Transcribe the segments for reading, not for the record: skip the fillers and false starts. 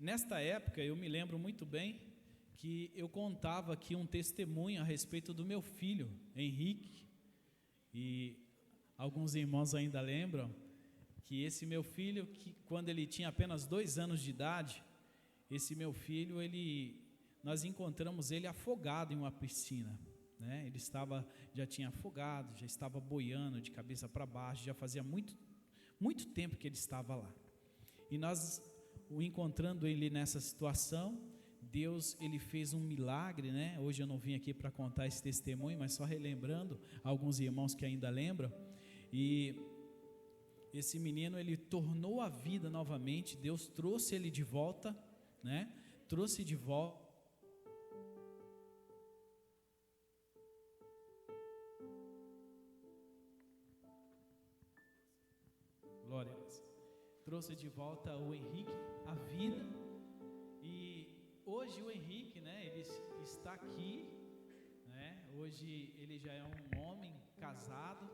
Nesta época, eu me lembro muito bem que eu contava aqui um testemunho a respeito do meu filho, Henrique, e alguns irmãos ainda lembram que esse meu filho, que quando ele tinha apenas 2 anos de idade, esse meu filho, nós encontramos ele afogado em uma piscina, né? Ele já tinha afogado, já estava boiando de cabeça para baixo, já fazia muito tempo que ele estava lá. E nós, o encontrando ele nessa situação, Deus, ele fez um milagre, né? Hoje eu não vim aqui para contar esse testemunho, mas só relembrando alguns irmãos que ainda lembram. E esse menino, ele tornou a vida novamente. Deus trouxe ele de volta, né? Trouxe de volta. Glória a Deus. Trouxe de volta o Henrique à vida. E hoje o Henrique, né, ele está aqui, né? Hoje ele já é um homem casado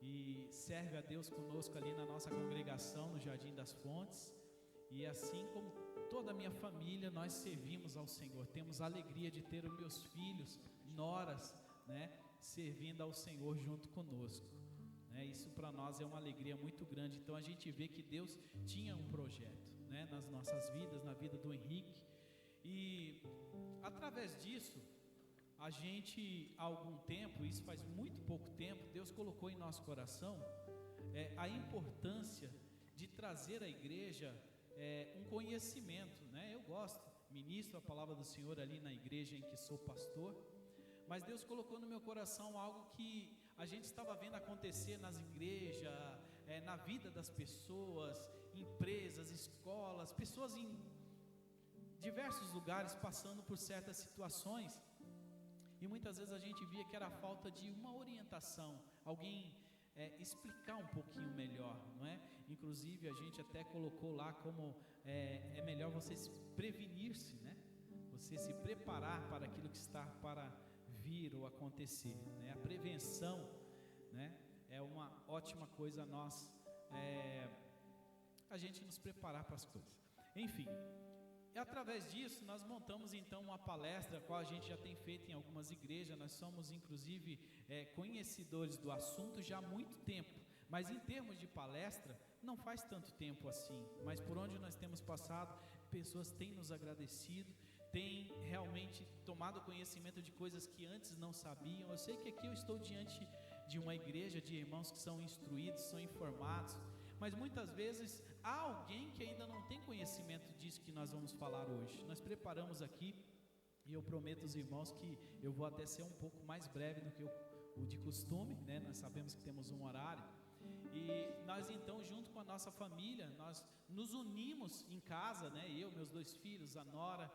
e serve a Deus conosco ali na nossa congregação no Jardim das Fontes. E assim como toda a minha família, nós servimos ao Senhor. Temos a alegria de ter os meus filhos, noras, né, servindo ao Senhor junto conosco. Isso para nós é uma alegria muito grande. Então a gente vê que Deus tinha um projeto, né, nas nossas vidas, na vida do Henrique. E através disso, a gente, há algum tempo, isso faz muito pouco tempo, Deus colocou em nosso coração a importância de trazer à igreja um conhecimento, né? Eu gosto, ministro a palavra do Senhor ali na igreja em que sou pastor, mas Deus colocou no meu coração algo que a gente estava vendo acontecer nas igrejas, na vida das pessoas, empresas, escolas, pessoas em diversos lugares passando por certas situações. E muitas vezes a gente via que era a falta de uma orientação, alguém explicar um pouquinho melhor, não é? Inclusive a gente até colocou lá como é melhor você se prevenir-se, né? Você se preparar para aquilo que está para vir ou acontecer, né? A prevenção, né, é uma ótima coisa a gente nos preparar para as coisas. Enfim, e através disso nós montamos então uma palestra, a qual a gente já tem feito em algumas igrejas. Nós somos inclusive conhecedores do assunto já há muito tempo, mas em termos de palestra não faz tanto tempo assim. Mas por onde nós temos passado, pessoas têm nos agradecido, têm realmente tomado conhecimento de coisas que antes não sabiam. Eu sei que aqui eu estou diante de uma igreja de irmãos que são instruídos, são informados, mas muitas vezes há alguém que ainda não tem conhecimento disso que nós vamos falar hoje. Nós preparamos aqui, e eu prometo aos irmãos que eu vou até ser um pouco mais breve do que o de costume, né? Nós sabemos que temos um horário, e nós então, junto com a nossa família, nós nos unimos em casa, né? Eu, meus 2 filhos, a nora,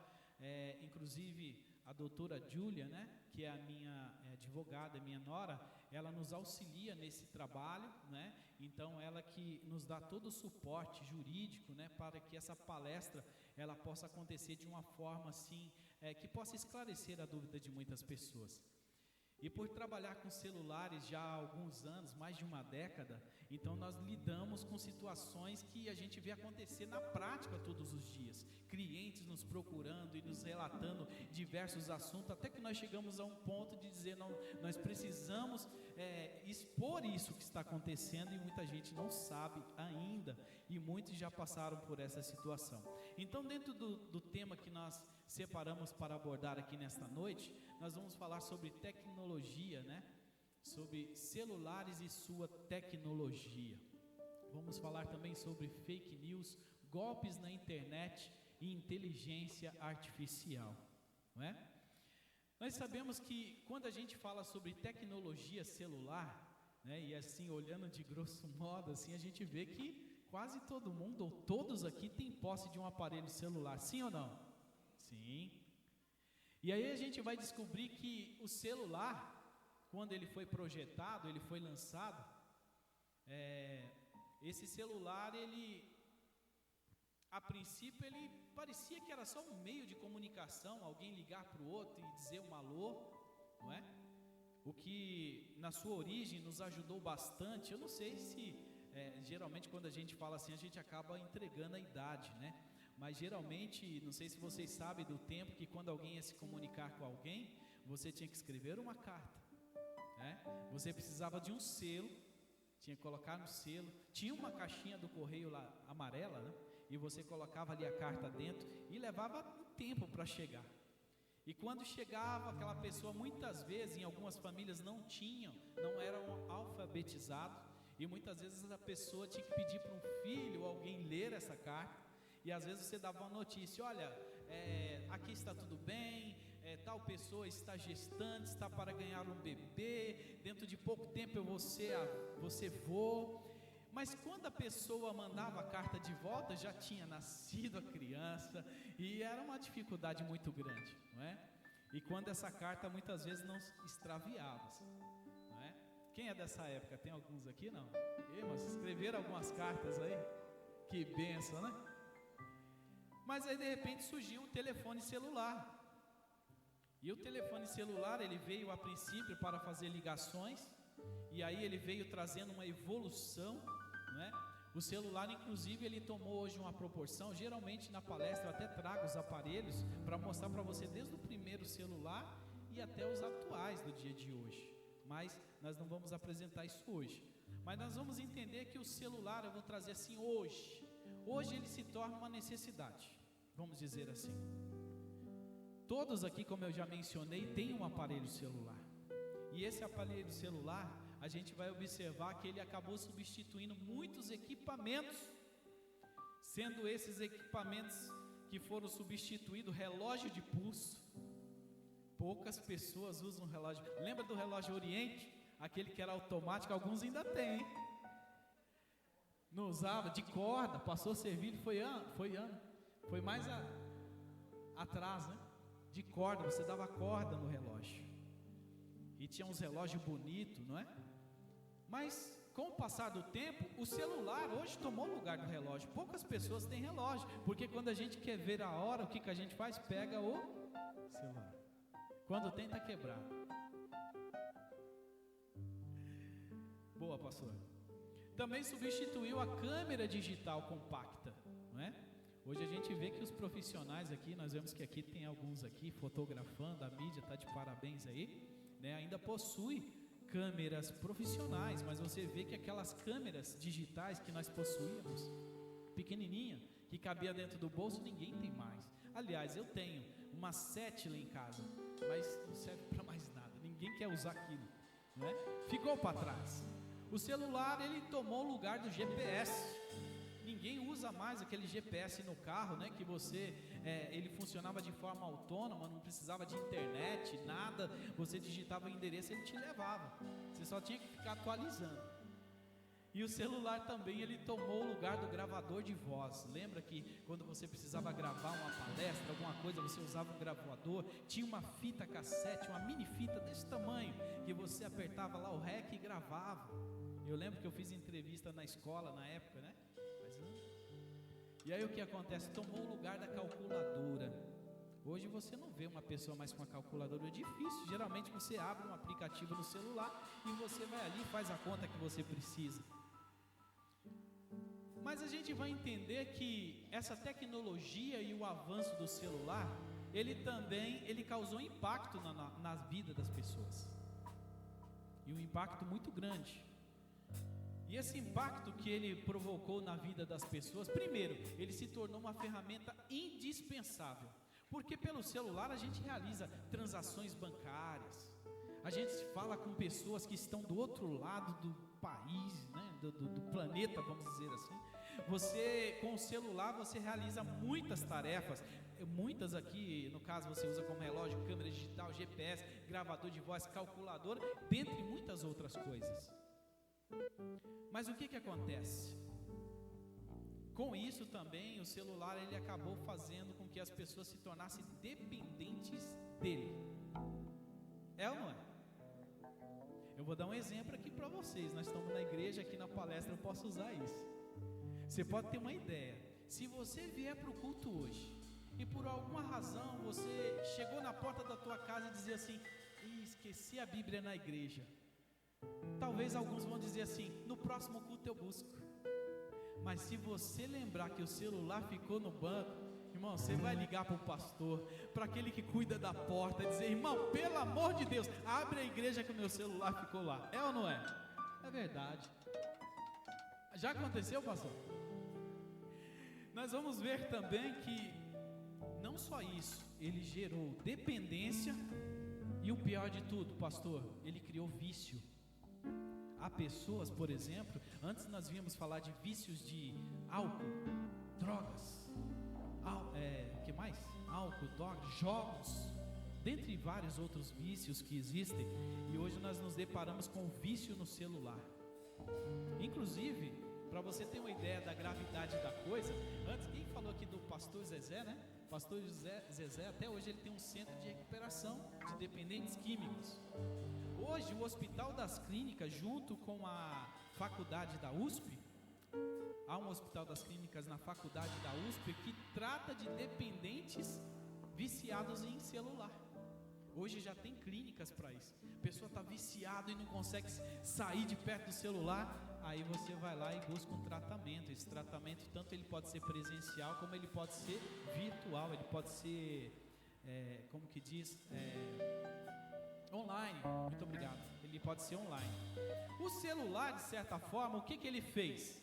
inclusive a doutora Júlia, né, que é a minha advogada, minha nora, ela nos auxilia nesse trabalho, né? Então ela que nos dá todo o suporte jurídico, né, para que essa palestra ela possa acontecer de uma forma assim, que possa esclarecer a dúvida de muitas pessoas. E por trabalhar com celulares já há alguns anos, mais de uma década, então nós lidamos com situações que a gente vê acontecer na prática todos os dias. Clientes nos procurando e nos relatando diversos assuntos, até que nós chegamos a um ponto de dizer, não, nós precisamos expor isso que está acontecendo, e muita gente não sabe ainda, e muitos já passaram por essa situação. Então, dentro do tema que nós separamos para abordar aqui nesta noite, nós vamos falar sobre tecnologia, né? Sobre celulares e sua tecnologia. Vamos falar também sobre fake news, golpes na internet e inteligência artificial, não é? Nós sabemos que quando a gente fala sobre tecnologia celular, né, e assim olhando de grosso modo, assim, a gente vê que quase todo mundo, ou todos aqui, tem posse de um aparelho celular, sim ou não? Sim. E aí a gente vai descobrir que o celular, quando ele foi projetado, ele foi lançado, esse celular, a princípio, ele parecia que era só um meio de comunicação, alguém ligar para o outro e dizer um alô, não é? O que na sua origem nos ajudou bastante. Eu não sei se, geralmente quando a gente fala assim, a gente acaba entregando a idade, né? Mas geralmente, não sei se vocês sabem do tempo que quando alguém ia se comunicar com alguém, você tinha que escrever uma carta, né? Você precisava de um selo, tinha que colocar no selo, tinha uma caixinha do correio lá, amarela, né? E você colocava ali a carta dentro e levava um tempo para chegar. E quando chegava aquela pessoa, muitas vezes, em algumas famílias não eram alfabetizados, e muitas vezes a pessoa tinha que pedir para um filho ou alguém ler essa carta, e às vezes você dava uma notícia: olha, aqui está tudo bem, tal pessoa está gestante, está para ganhar um bebê, dentro de pouco tempo eu vou ser vô. Mas quando a pessoa mandava a carta de volta, já tinha nascido a criança, e era uma dificuldade muito grande, não é? E quando essa carta muitas vezes não extraviava, não é? Quem é dessa época? Tem alguns aqui, não? Mas escreveram algumas cartas aí? Que bênção, né? Mas aí de repente surgiu um telefone celular, e o telefone celular ele veio a princípio para fazer ligações, e aí ele veio trazendo uma evolução, não é? O celular inclusive ele tomou hoje uma proporção. Geralmente na palestra eu até trago os aparelhos para mostrar para você desde o primeiro celular e até os atuais do dia de hoje, mas nós não vamos apresentar isso hoje. Mas nós vamos entender que o celular, eu vou trazer assim, hoje ele se torna uma necessidade, vamos dizer assim. Todos aqui, como eu já mencionei, têm um aparelho celular, e esse aparelho celular, a gente vai observar que ele acabou substituindo muitos equipamentos, sendo esses equipamentos que foram substituídos, relógio de pulso. Poucas pessoas usam relógio. Lembra do relógio Oriente? Aquele que era automático, alguns ainda têm, hein? Não usava, de corda, passou a servir, foi mais atrás, né? De corda, você dava corda no relógio, e tinha uns relógios bonitos, não é? Mas com o passar do tempo, o celular hoje tomou o lugar do relógio. Poucas pessoas têm relógio, porque quando a gente quer ver a hora, o que a gente faz? Pega o celular. Quando tem, está quebrado. Boa, pastor. Também substituiu a câmera digital compacta, não é? Hoje a gente vê que os profissionais aqui, nós vemos que aqui tem alguns aqui fotografando, a mídia está de parabéns aí, né? Ainda possui câmeras profissionais, mas você vê que aquelas câmeras digitais que nós possuíamos, pequenininha, que cabia dentro do bolso, ninguém tem mais. Aliás, eu tenho uma 7 lá em casa, mas não serve para mais nada, ninguém quer usar aquilo, não é? Ficou para trás. O celular ele tomou o lugar do GPS. Ninguém usa mais aquele GPS no carro, né? Que ele funcionava de forma autônoma, não precisava de internet, nada. Você digitava o endereço e ele te levava. Você só tinha que ficar atualizando. E o celular também ele tomou o lugar do gravador de voz. Lembra que quando você precisava gravar uma palestra, alguma coisa, você usava um gravador? Tinha uma fita cassete, uma mini fita desse tamanho, que você apertava lá o REC e gravava. Eu lembro que eu fiz entrevista na escola na época, né? E aí o que acontece? Tomou o lugar da calculadora. Hoje você não vê uma pessoa mais com a calculadora, é difícil. Geralmente você abre um aplicativo no celular e você vai ali e faz a conta que você precisa. Mas a gente vai entender que essa tecnologia e o avanço do celular, ele causou impacto na vida das pessoas. E um impacto muito grande. E esse impacto que ele provocou na vida das pessoas, primeiro, ele se tornou uma ferramenta indispensável, porque pelo celular a gente realiza transações bancárias, a gente fala com pessoas que estão do outro lado do país, né, do planeta, vamos dizer assim. Com o celular você realiza muitas tarefas, muitas aqui, no caso você usa como relógio, câmera digital, GPS, gravador de voz, calculadora, dentre muitas outras coisas. Mas o que acontece? Com isso também o celular ele acabou fazendo com que as pessoas se tornassem dependentes dele. É ou não é? Eu vou dar um exemplo aqui para vocês. Nós estamos na igreja, aqui na palestra eu posso usar isso. Você pode ter uma ideia. Se você vier para o culto hoje e por alguma razão você chegou na porta da tua casa e dizer assim: esqueci a Bíblia na igreja. Talvez alguns vão dizer assim: no próximo culto eu busco. Mas se você lembrar que o celular ficou no banco, irmão, você vai ligar para o pastor, para aquele que cuida da porta, dizer: irmão, pelo amor de Deus, abre a igreja que o meu celular ficou lá. É ou não é? É verdade. Já aconteceu, pastor? Nós vamos ver também que não só isso, ele gerou dependência e o pior de tudo, pastor, ele criou vício. Há pessoas, por exemplo, antes nós víamos falar de vícios de álcool, drogas, o que mais? Álcool, drogas, jogos, dentre vários outros vícios que existem, e hoje nós nos deparamos com o vício no celular. Inclusive, para você ter uma ideia da gravidade da coisa, antes, quem falou aqui do pastor Zezé, né? Pastor Zezé, até hoje ele tem um centro de recuperação de dependentes químicos. Hoje o Hospital das Clínicas, junto com a faculdade da USP, há um Hospital das Clínicas na faculdade da USP que trata de dependentes viciados em celular. Hoje já tem clínicas para isso. A pessoa está viciada e não consegue sair de perto do celular. Aí você vai lá e busca um tratamento. Esse tratamento, tanto ele pode ser presencial, como ele pode ser virtual. Ele pode ser, online. Muito obrigado. Ele pode ser online. O celular, de certa forma, o que ele fez?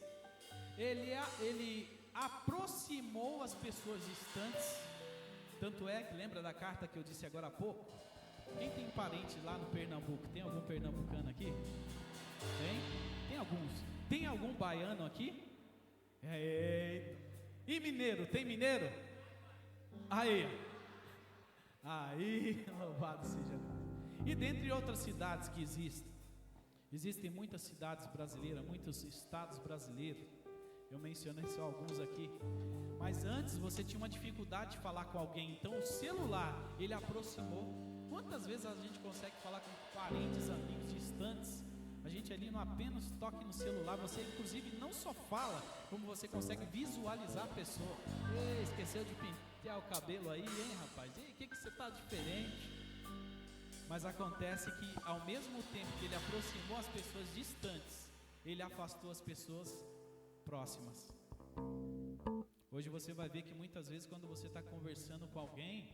Ele aproximou as pessoas distantes. Tanto é que, lembra da carta que eu disse agora há pouco? Quem tem parente lá no Pernambuco? Tem algum pernambucano aqui? Tem alguns. Tem algum baiano aqui? E mineiro? Tem mineiro? Aí, louvado seja Deus. E dentre outras cidades que existem muitas cidades brasileiras, muitos estados brasileiros. Eu mencionei só alguns aqui. Mas antes você tinha uma dificuldade de falar com alguém. Então o celular, ele aproximou. Quantas vezes a gente consegue falar com parentes, amigos distantes? A gente ali no apenas toque no celular. Você inclusive não só fala, como você consegue visualizar a pessoa. Ei, esqueceu de pentear o cabelo aí, hein, rapaz? Ei, o que você está diferente? Mas acontece que ao mesmo tempo que ele aproximou as pessoas distantes, ele afastou as pessoas próximas. Hoje você vai ver que muitas vezes quando você está conversando com alguém,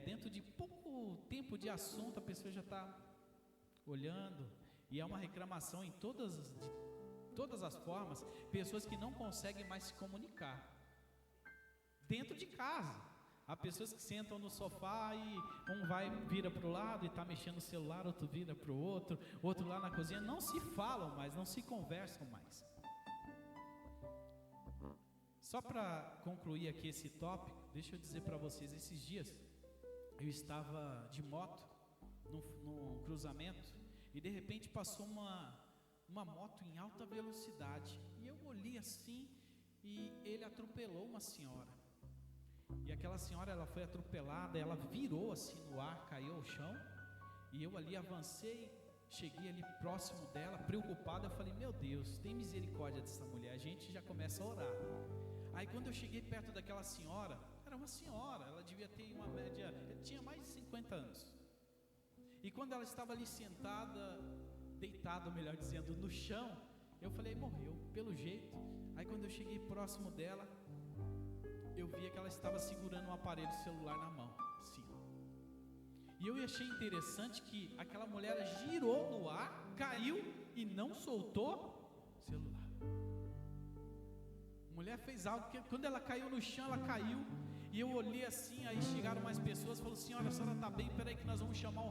dentro de pouco tempo de assunto, a pessoa já está olhando, e é uma reclamação de todas as formas. Pessoas que não conseguem mais se comunicar dentro de casa. Há pessoas que sentam no sofá e um vira para o lado e está mexendo no celular, outro vira para o outro lá na cozinha, não se falam mais, não se conversam mais. Só para concluir aqui esse tópico, deixa eu dizer para vocês, esses dias eu estava de moto num cruzamento e de repente passou uma moto em alta velocidade e eu olhei assim e ele atropelou uma senhora. E aquela senhora, ela foi atropelada, ela virou assim no ar, caiu ao chão, e eu ali avancei, cheguei ali próximo dela, preocupado. Eu falei: meu Deus, tem misericórdia dessa mulher. A gente já começa a orar. Aí quando eu cheguei perto daquela senhora, era uma senhora, ela devia ter uma média, tinha mais de 50 anos. E quando ela estava ali deitada, melhor dizendo, no chão, eu falei: morreu, pelo jeito. Aí quando eu cheguei próximo dela, eu via que ela estava segurando um aparelho celular na mão, assim. E eu achei interessante que aquela mulher girou no ar, caiu e não soltou o celular. A mulher fez algo que quando ela caiu no chão, ela caiu. E eu olhei assim, aí chegaram mais pessoas, falou: senhora, a senhora está bem? Peraí que nós vamos chamar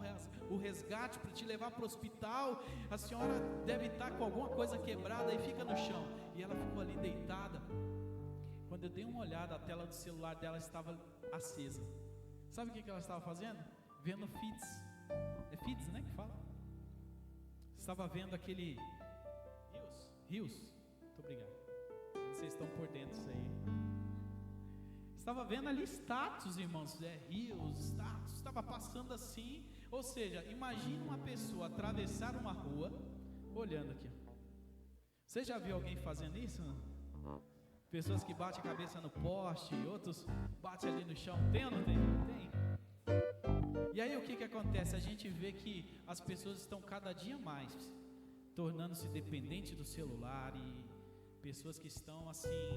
o resgate para te levar para o hospital. A senhora deve estar com alguma coisa quebrada, aí fica no chão. E ela ficou ali deitada. Quando eu dei uma olhada, a tela do celular dela estava acesa. Sabe o que ela estava fazendo? Vendo feeds. É feeds, né, que fala? Estava vendo aquele Reels. Muito obrigado. Vocês estão por dentro disso aí. Estava vendo ali status, irmãos. Reels, status. Estava passando assim. Ou seja, imagina uma pessoa atravessar uma rua olhando aqui. Você já viu alguém fazendo isso? Pessoas que batem a cabeça no poste, outros batem ali no chão. Tem ou não tem? Tem. E aí o que acontece? A gente vê que as pessoas estão cada dia mais tornando-se dependentes do celular e pessoas que estão assim,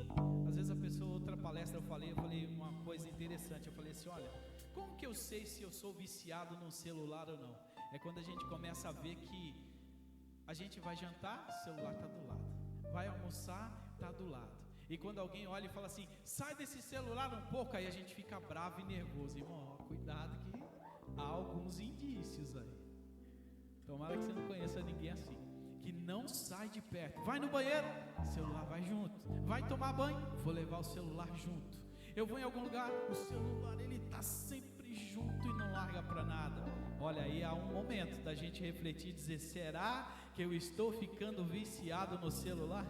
às vezes a pessoa, outra palestra eu falei uma coisa interessante, eu falei assim, olha, como que eu sei se eu sou viciado no celular ou não? É quando a gente começa a ver que a gente vai jantar, o celular está do lado, vai almoçar, está do lado, e quando alguém olha e fala assim, sai desse celular um pouco, aí a gente fica bravo e nervoso. Irmão, cuidado que há alguns indícios aí, tomara que você não conheça ninguém assim, que não sai de perto. Vai no banheiro, celular vai junto. Vai tomar banho, vou levar o celular junto. Eu vou em algum lugar, o celular ele está sempre junto e não larga para nada. Olha, aí há um momento da gente refletir e dizer, será que eu estou ficando viciado no celular?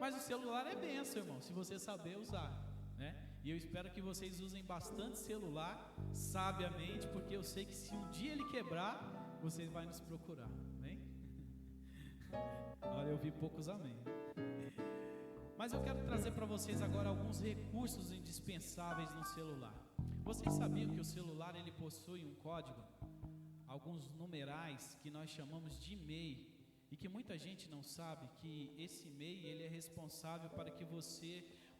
Mas o celular é bênção, irmão, se você saber usar, né? E eu espero que vocês usem bastante celular, sabiamente, porque eu sei que se um dia ele quebrar, vocês vão nos procurar, amém? Olha, eu vi poucos amém. Mas eu quero trazer para vocês agora alguns recursos indispensáveis no celular. Vocês sabiam que o celular ele possui um código, alguns numerais que nós chamamos de e-mail, e que muita gente não sabe que esse e-mail ele é responsável para que você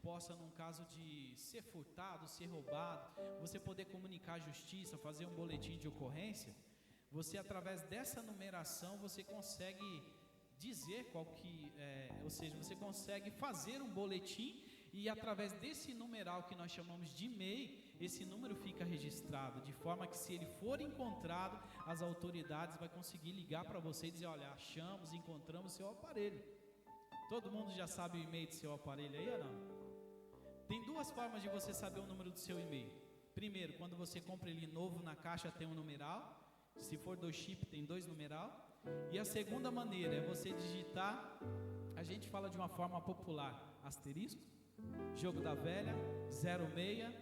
possa, num caso de ser furtado, ser roubado, você poder comunicar à justiça, fazer um boletim de ocorrência. Você, através dessa numeração, você consegue dizer qual que ou seja, você consegue fazer um boletim, e através desse numeral que nós chamamos de e-mail, esse número fica registrado, de forma que se ele for encontrado, as autoridades vão conseguir ligar para você e dizer, olha, achamos, encontramos seu aparelho. Todo mundo já sabe o e-mail do seu aparelho aí ou não? Tem duas formas de você saber o número do seu e-mail. Primeiro, quando você compra ele novo na caixa, tem um numeral. Se for do chip, tem 2 numeral. E a segunda maneira é você digitar, a gente fala de uma forma popular, asterisco, jogo da velha, 06,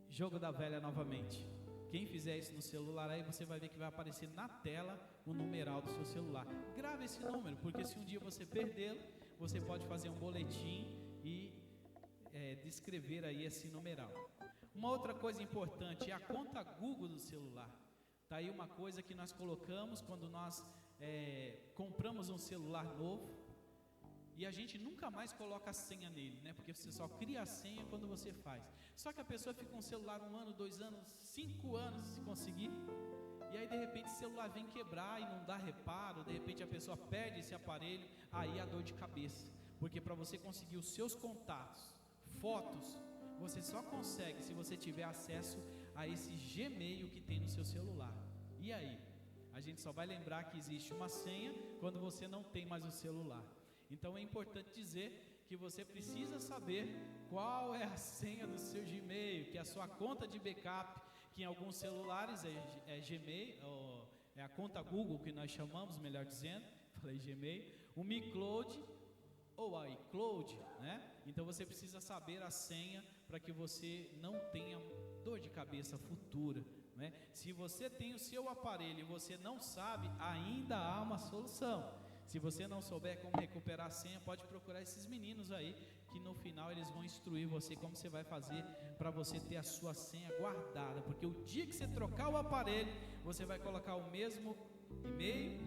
jogo da velha novamente. Quem fizer isso no celular aí, você vai ver que vai aparecer na tela o numeral do seu celular. Grave esse número, porque se um dia você perdê-lo, você pode fazer um boletim e descrever aí esse numeral. Uma outra coisa importante é a conta Google do celular. Está aí uma coisa que nós colocamos quando nós compramos um celular novo, e a gente nunca mais coloca a senha nele, né? Porque você só cria a senha quando você faz. Só que a pessoa fica com um celular 1 ano, 2 anos, 5 anos se conseguir, e aí de repente o celular vem quebrar e não dá reparo, de repente a pessoa perde esse aparelho, aí a dor de cabeça, porque para você conseguir os seus contatos, fotos, você só consegue se você tiver acesso a esse Gmail que tem no seu celular. E aí? A gente só vai lembrar que existe uma senha quando você não tem mais o celular. Então é importante dizer que você precisa saber qual é a senha do seu Gmail, que é a sua conta de backup, que em alguns celulares é Gmail, é a conta Google que nós chamamos, melhor dizendo, falei Gmail, o Mi Cloud ou a iCloud, né? Então você precisa saber a senha para que você não tenha dor de cabeça futura, né? Se você tem o seu aparelho e você não sabe, ainda há uma solução. Se você não souber como recuperar a senha, pode procurar esses meninos aí, que no final eles vão instruir você como você vai fazer para você ter a sua senha guardada, porque o dia que você trocar o aparelho, você vai colocar o mesmo e-mail,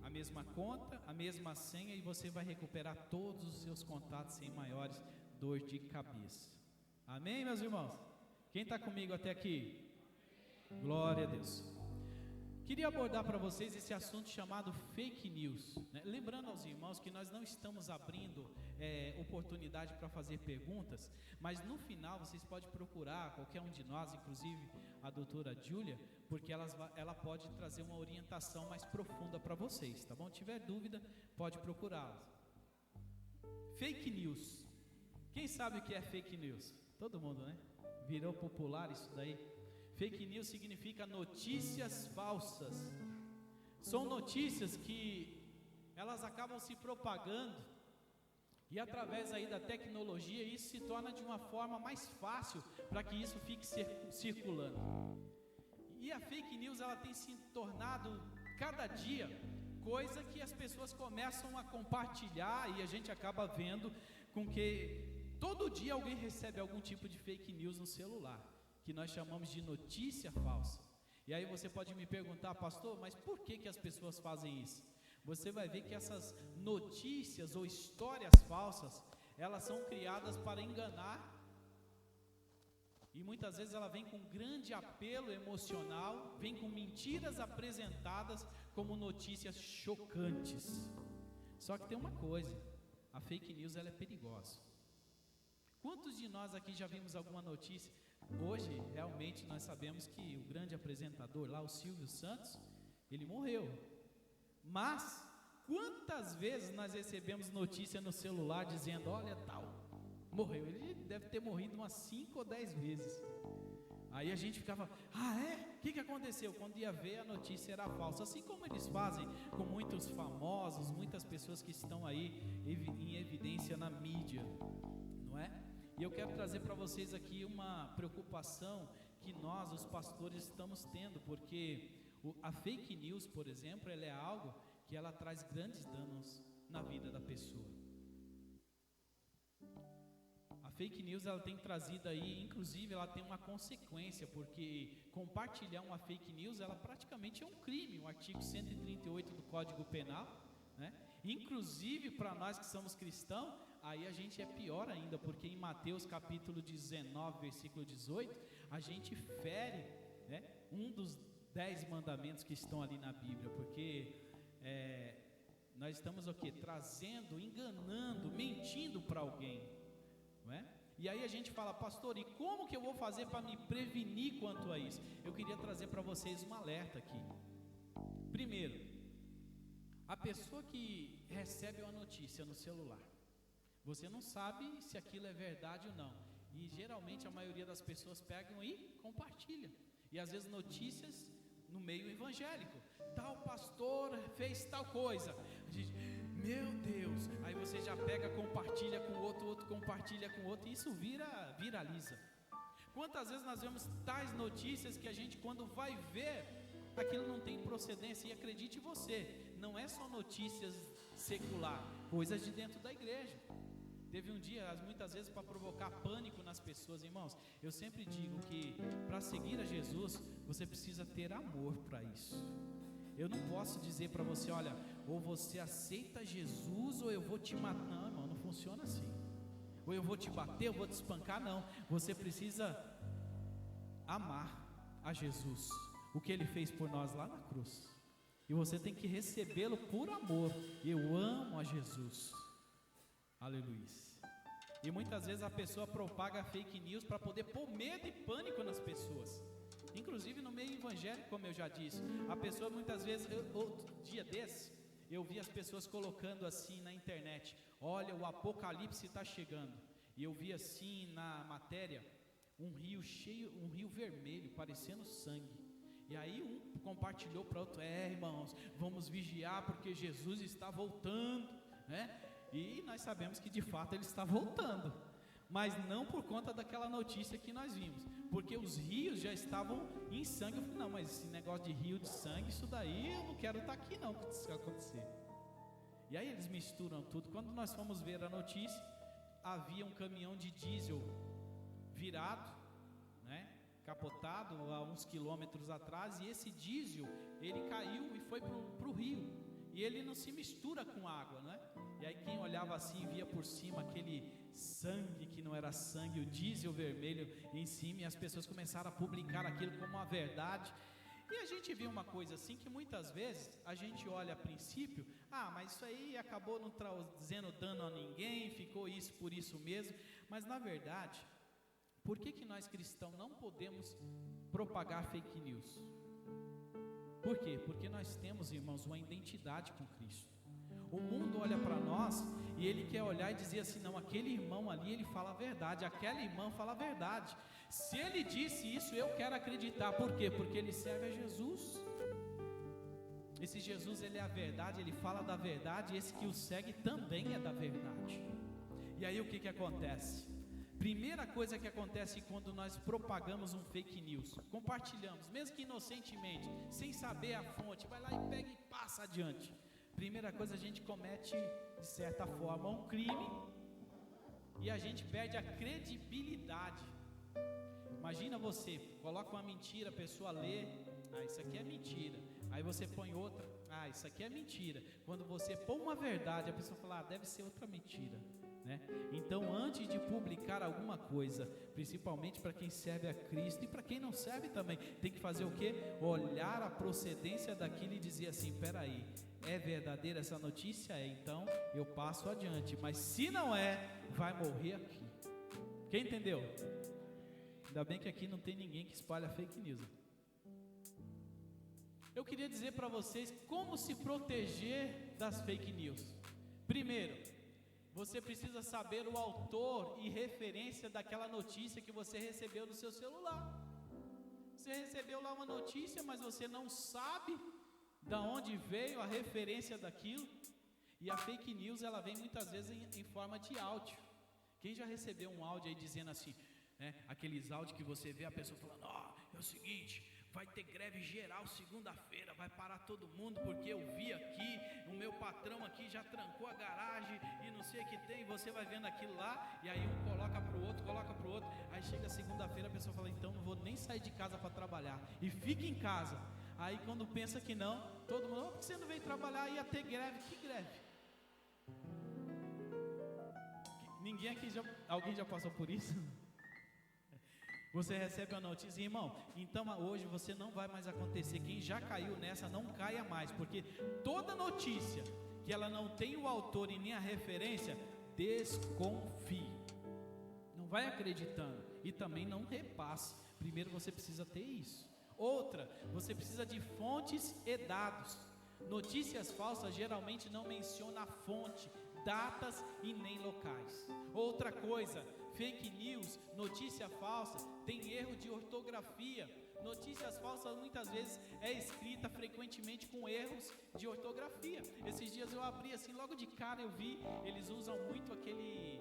a mesma conta, a mesma senha, e você vai recuperar todos os seus contatos sem maiores dor de cabeça. Amém, meus irmãos? Quem está comigo até aqui? Glória a Deus. Queria abordar para vocês esse assunto chamado fake news, né? Lembrando aos irmãos que nós não estamos abrindo oportunidade para fazer perguntas, mas no final vocês podem procurar qualquer um de nós, inclusive a doutora Júlia, porque ela pode trazer uma orientação mais profunda para vocês, tá bom? Se tiver dúvida, pode procurá-las. Fake news. Quem sabe o que é fake news? Todo mundo, né? Virou popular isso daí. Fake news significa notícias falsas. São notícias que elas acabam se propagando, e através aí da tecnologia isso se torna de uma forma mais fácil para que isso fique circulando. E a fake news ela tem se tornado cada dia coisa que as pessoas começam a compartilhar, e a gente acaba vendo com que todo dia alguém recebe algum tipo de fake news no celular, que nós chamamos de notícia falsa. E aí você pode me perguntar, pastor, mas por que as pessoas fazem isso? você vai ver que essas notícias ou histórias falsas, elas são criadas para enganar, e muitas vezes ela vem com grande apelo emocional, vem com mentiras apresentadas como notícias chocantes. Só que tem uma coisa, a fake news ela é perigosa. Quantos de nós aqui já vimos alguma notícia? Hoje, realmente, nós sabemos que o grande apresentador lá, o Silvio Santos, ele morreu. Mas, quantas vezes nós recebemos notícia no celular dizendo, olha tal, morreu. Ele deve ter morrido umas 5 ou 10 vezes. Aí a gente ficava, o que aconteceu? Quando ia ver, a notícia era falsa. Assim como eles fazem com muitos famosos, muitas pessoas que estão aí em evidência na mídia, não é? E eu quero trazer para vocês aqui uma preocupação que nós, os pastores, estamos tendo, porque a fake news, por exemplo, ela é algo que ela traz grandes danos na vida da pessoa. A fake news ela tem trazido aí, inclusive ela tem uma consequência, porque compartilhar uma fake news, ela praticamente é um crime, o artigo 138 do Código Penal, né? Inclusive para nós que somos cristãos, aí a gente é pior ainda, porque em Mateus capítulo 19, versículo 18, a gente fere, né, um dos 10 mandamentos que estão ali na Bíblia, porque nós estamos o quê? Trazendo, enganando, mentindo para alguém, não é? E aí a gente fala, pastor, e como que eu vou fazer para me prevenir quanto a isso? Eu queria trazer para vocês um alerta aqui. Primeiro, a pessoa que recebe uma notícia no celular, você não sabe se aquilo é verdade ou não, e geralmente a maioria das pessoas pegam e compartilham, e às vezes notícias no meio evangélico, tal pastor fez tal coisa, a gente, meu Deus, aí você já pega, compartilha com outro, outro compartilha com outro, e isso viraliza. Quantas vezes nós vemos tais notícias que a gente, quando vai ver, aquilo não tem procedência, e acredite você, não é só notícias secular, coisas de dentro da igreja. Teve um dia, muitas vezes para provocar pânico nas pessoas, irmãos, eu sempre digo que para seguir a Jesus, você precisa ter amor para isso. Eu não posso dizer para você, olha, ou você aceita Jesus ou eu vou te matar. Não, irmão, não funciona assim. Ou eu vou te bater, eu vou te espancar, não. Você precisa amar a Jesus, o que Ele fez por nós lá na cruz. E você tem que recebê-lo por amor. Eu amo a Jesus. Aleluia. E muitas vezes a pessoa propaga fake news para poder pôr medo e pânico nas pessoas. Inclusive no meio evangélico, como eu já disse, a pessoa muitas vezes, outro dia desse, eu vi as pessoas colocando assim na internet, olha, o apocalipse está chegando, e eu vi assim na matéria, um rio cheio, um rio vermelho, parecendo sangue, e aí um compartilhou para outro, irmãos, vamos vigiar porque Jesus está voltando, né? E nós sabemos que de fato Ele está voltando, mas não por conta daquela notícia que nós vimos, porque os rios já estavam em sangue. Eu falei, não, mas esse negócio de rio de sangue, isso daí eu não quero estar aqui não, que isso vai acontecer. E aí eles misturam tudo. Quando nós fomos ver a notícia, havia um caminhão de diesel virado, né, capotado há uns quilômetros atrás, e esse diesel, ele caiu e foi para o rio, e ele não se mistura com água, né? E aí quem olhava assim, via por cima aquele sangue que não era sangue, o diesel vermelho em cima, e as pessoas começaram a publicar aquilo como uma verdade. E a gente viu uma coisa assim, que muitas vezes a gente olha a princípio, mas isso aí acabou não trazendo dano a ninguém, ficou isso por isso mesmo. Mas na verdade, por que nós cristãos não podemos propagar fake news? Por quê? Porque nós temos, irmãos, uma identidade com Cristo. O mundo olha para nós e ele quer olhar e dizer assim, não, aquele irmão ali, ele fala a verdade, aquela irmã fala a verdade. Se ele disse isso, eu quero acreditar. Por quê? Porque ele serve a Jesus. Esse Jesus, ele é a verdade, ele fala da verdade, e esse que o segue também é da verdade. E aí o que acontece? Primeira coisa que acontece quando nós propagamos um fake news, compartilhamos, mesmo que inocentemente, sem saber a fonte, vai lá e pega e passa adiante. Primeira coisa, a gente comete, de certa forma, um crime, e a gente perde a credibilidade. Imagina você, coloca uma mentira, a pessoa lê, isso aqui é mentira, aí você põe outra, isso aqui é mentira. Quando você pôr uma verdade, a pessoa fala, deve ser outra mentira, né? Então, antes de publicar alguma coisa, principalmente para quem serve a Cristo e para quem não serve também, tem que fazer o quê? Olhar a procedência daquilo e dizer assim, peraí, é verdadeira essa notícia? Então eu passo adiante, mas se não é, vai morrer aqui. Quem entendeu? Ainda bem que aqui não tem ninguém que espalha fake news. Eu queria dizer para vocês como se proteger das fake news. Primeiro, você precisa saber o autor e referência daquela notícia que você recebeu no seu celular. Você recebeu lá uma notícia, mas você não sabe da onde veio a referência daquilo. E a fake news, ela vem muitas vezes em forma de áudio. Quem já recebeu um áudio aí dizendo assim, né, aqueles áudios que você vê a pessoa falando, é o seguinte, vai ter greve geral segunda-feira, vai parar todo mundo, porque eu vi aqui, o meu patrão aqui já trancou a garagem e não sei o que tem, você vai vendo aquilo lá, e aí um coloca pro outro, aí chega segunda-feira a pessoa fala, então não vou nem sair de casa para trabalhar, e fica em casa. Aí quando pensa que não, todo mundo, por que você não veio trabalhar, ia ter greve? Que greve? Ninguém aqui alguém já passou por isso? Você recebe a notícia, irmão, então hoje você não vai mais acontecer. Quem já caiu nessa, não caia mais, porque toda notícia que ela não tem o autor e nem a referência, desconfie. Não vai acreditando e também não repasse. Primeiro você precisa ter isso. Outra, você precisa de fontes e dados. Notícias falsas geralmente não mencionam a fonte, datas e nem locais. Outra coisa, fake news, notícia falsa, tem erro de ortografia. Notícias falsas muitas vezes é escrita frequentemente com erros de ortografia. Esses dias eu abri assim, logo de cara eu vi, eles usam muito aquele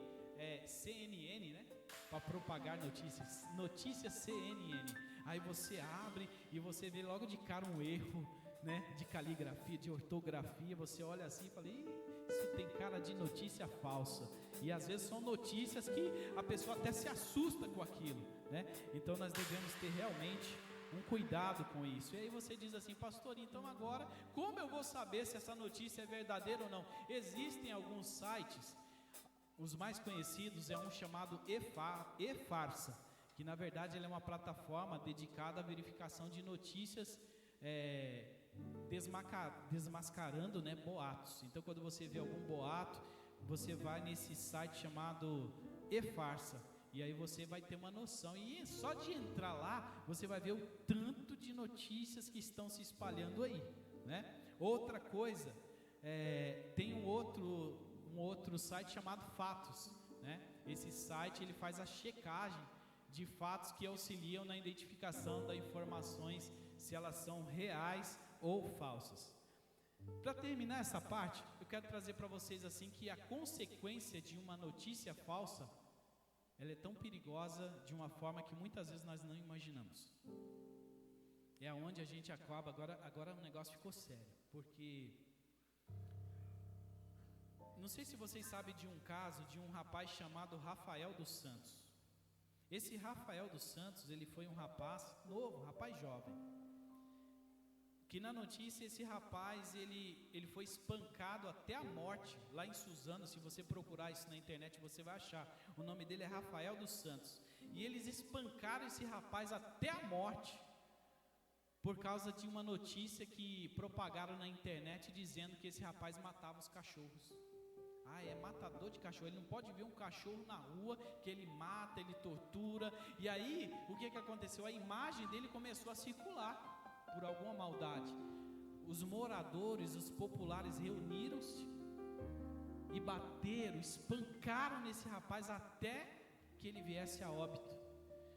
CNN, né? Para propagar notícias, notícias CNN. Aí você abre e você vê logo de cara um erro, né? De caligrafia, de ortografia. Você olha assim e fala, isso tem cara de notícia falsa. E às vezes são notícias que a pessoa até se assusta com aquilo, né? Então nós devemos ter realmente um cuidado com isso. E aí você diz assim, pastor, então agora como eu vou saber se essa notícia é verdadeira ou não? Existem alguns sites, os mais conhecidos é um chamado eFarsa, que na verdade ele é uma plataforma dedicada à verificação de notícias, desmascarando, né, boatos. Então quando você vê algum boato, você vai nesse site chamado eFarsa, e aí você vai ter uma noção, e só de entrar lá, você vai ver o tanto de notícias que estão se espalhando aí, né? Outra coisa, tem um outro site chamado Fatos, né? Esse site ele faz a checagem de fatos que auxiliam na identificação das informações, se elas são reais ou falsas. Para terminar essa parte, eu quero trazer para vocês assim que a consequência de uma notícia falsa, ela é tão perigosa de uma forma que muitas vezes nós não imaginamos. É aonde a gente acaba, agora o negócio ficou sério, porque não sei se vocês sabem de um caso de um rapaz chamado Rafael dos Santos. Esse Rafael dos Santos, ele foi um rapaz novo, um rapaz jovem, que na notícia esse rapaz, ele foi espancado até a morte, lá em Suzano. Se você procurar isso na internet, você vai achar, o nome dele é Rafael dos Santos, e eles espancaram esse rapaz até a morte, por causa de uma notícia que propagaram na internet, dizendo que esse rapaz matava os cachorros. É matador de cachorro, ele não pode ver um cachorro na rua, que ele mata, ele tortura. E aí, o que aconteceu? A imagem dele começou a circular, por alguma maldade. Os moradores, os populares reuniram-se e bateram, espancaram nesse rapaz até que ele viesse a óbito.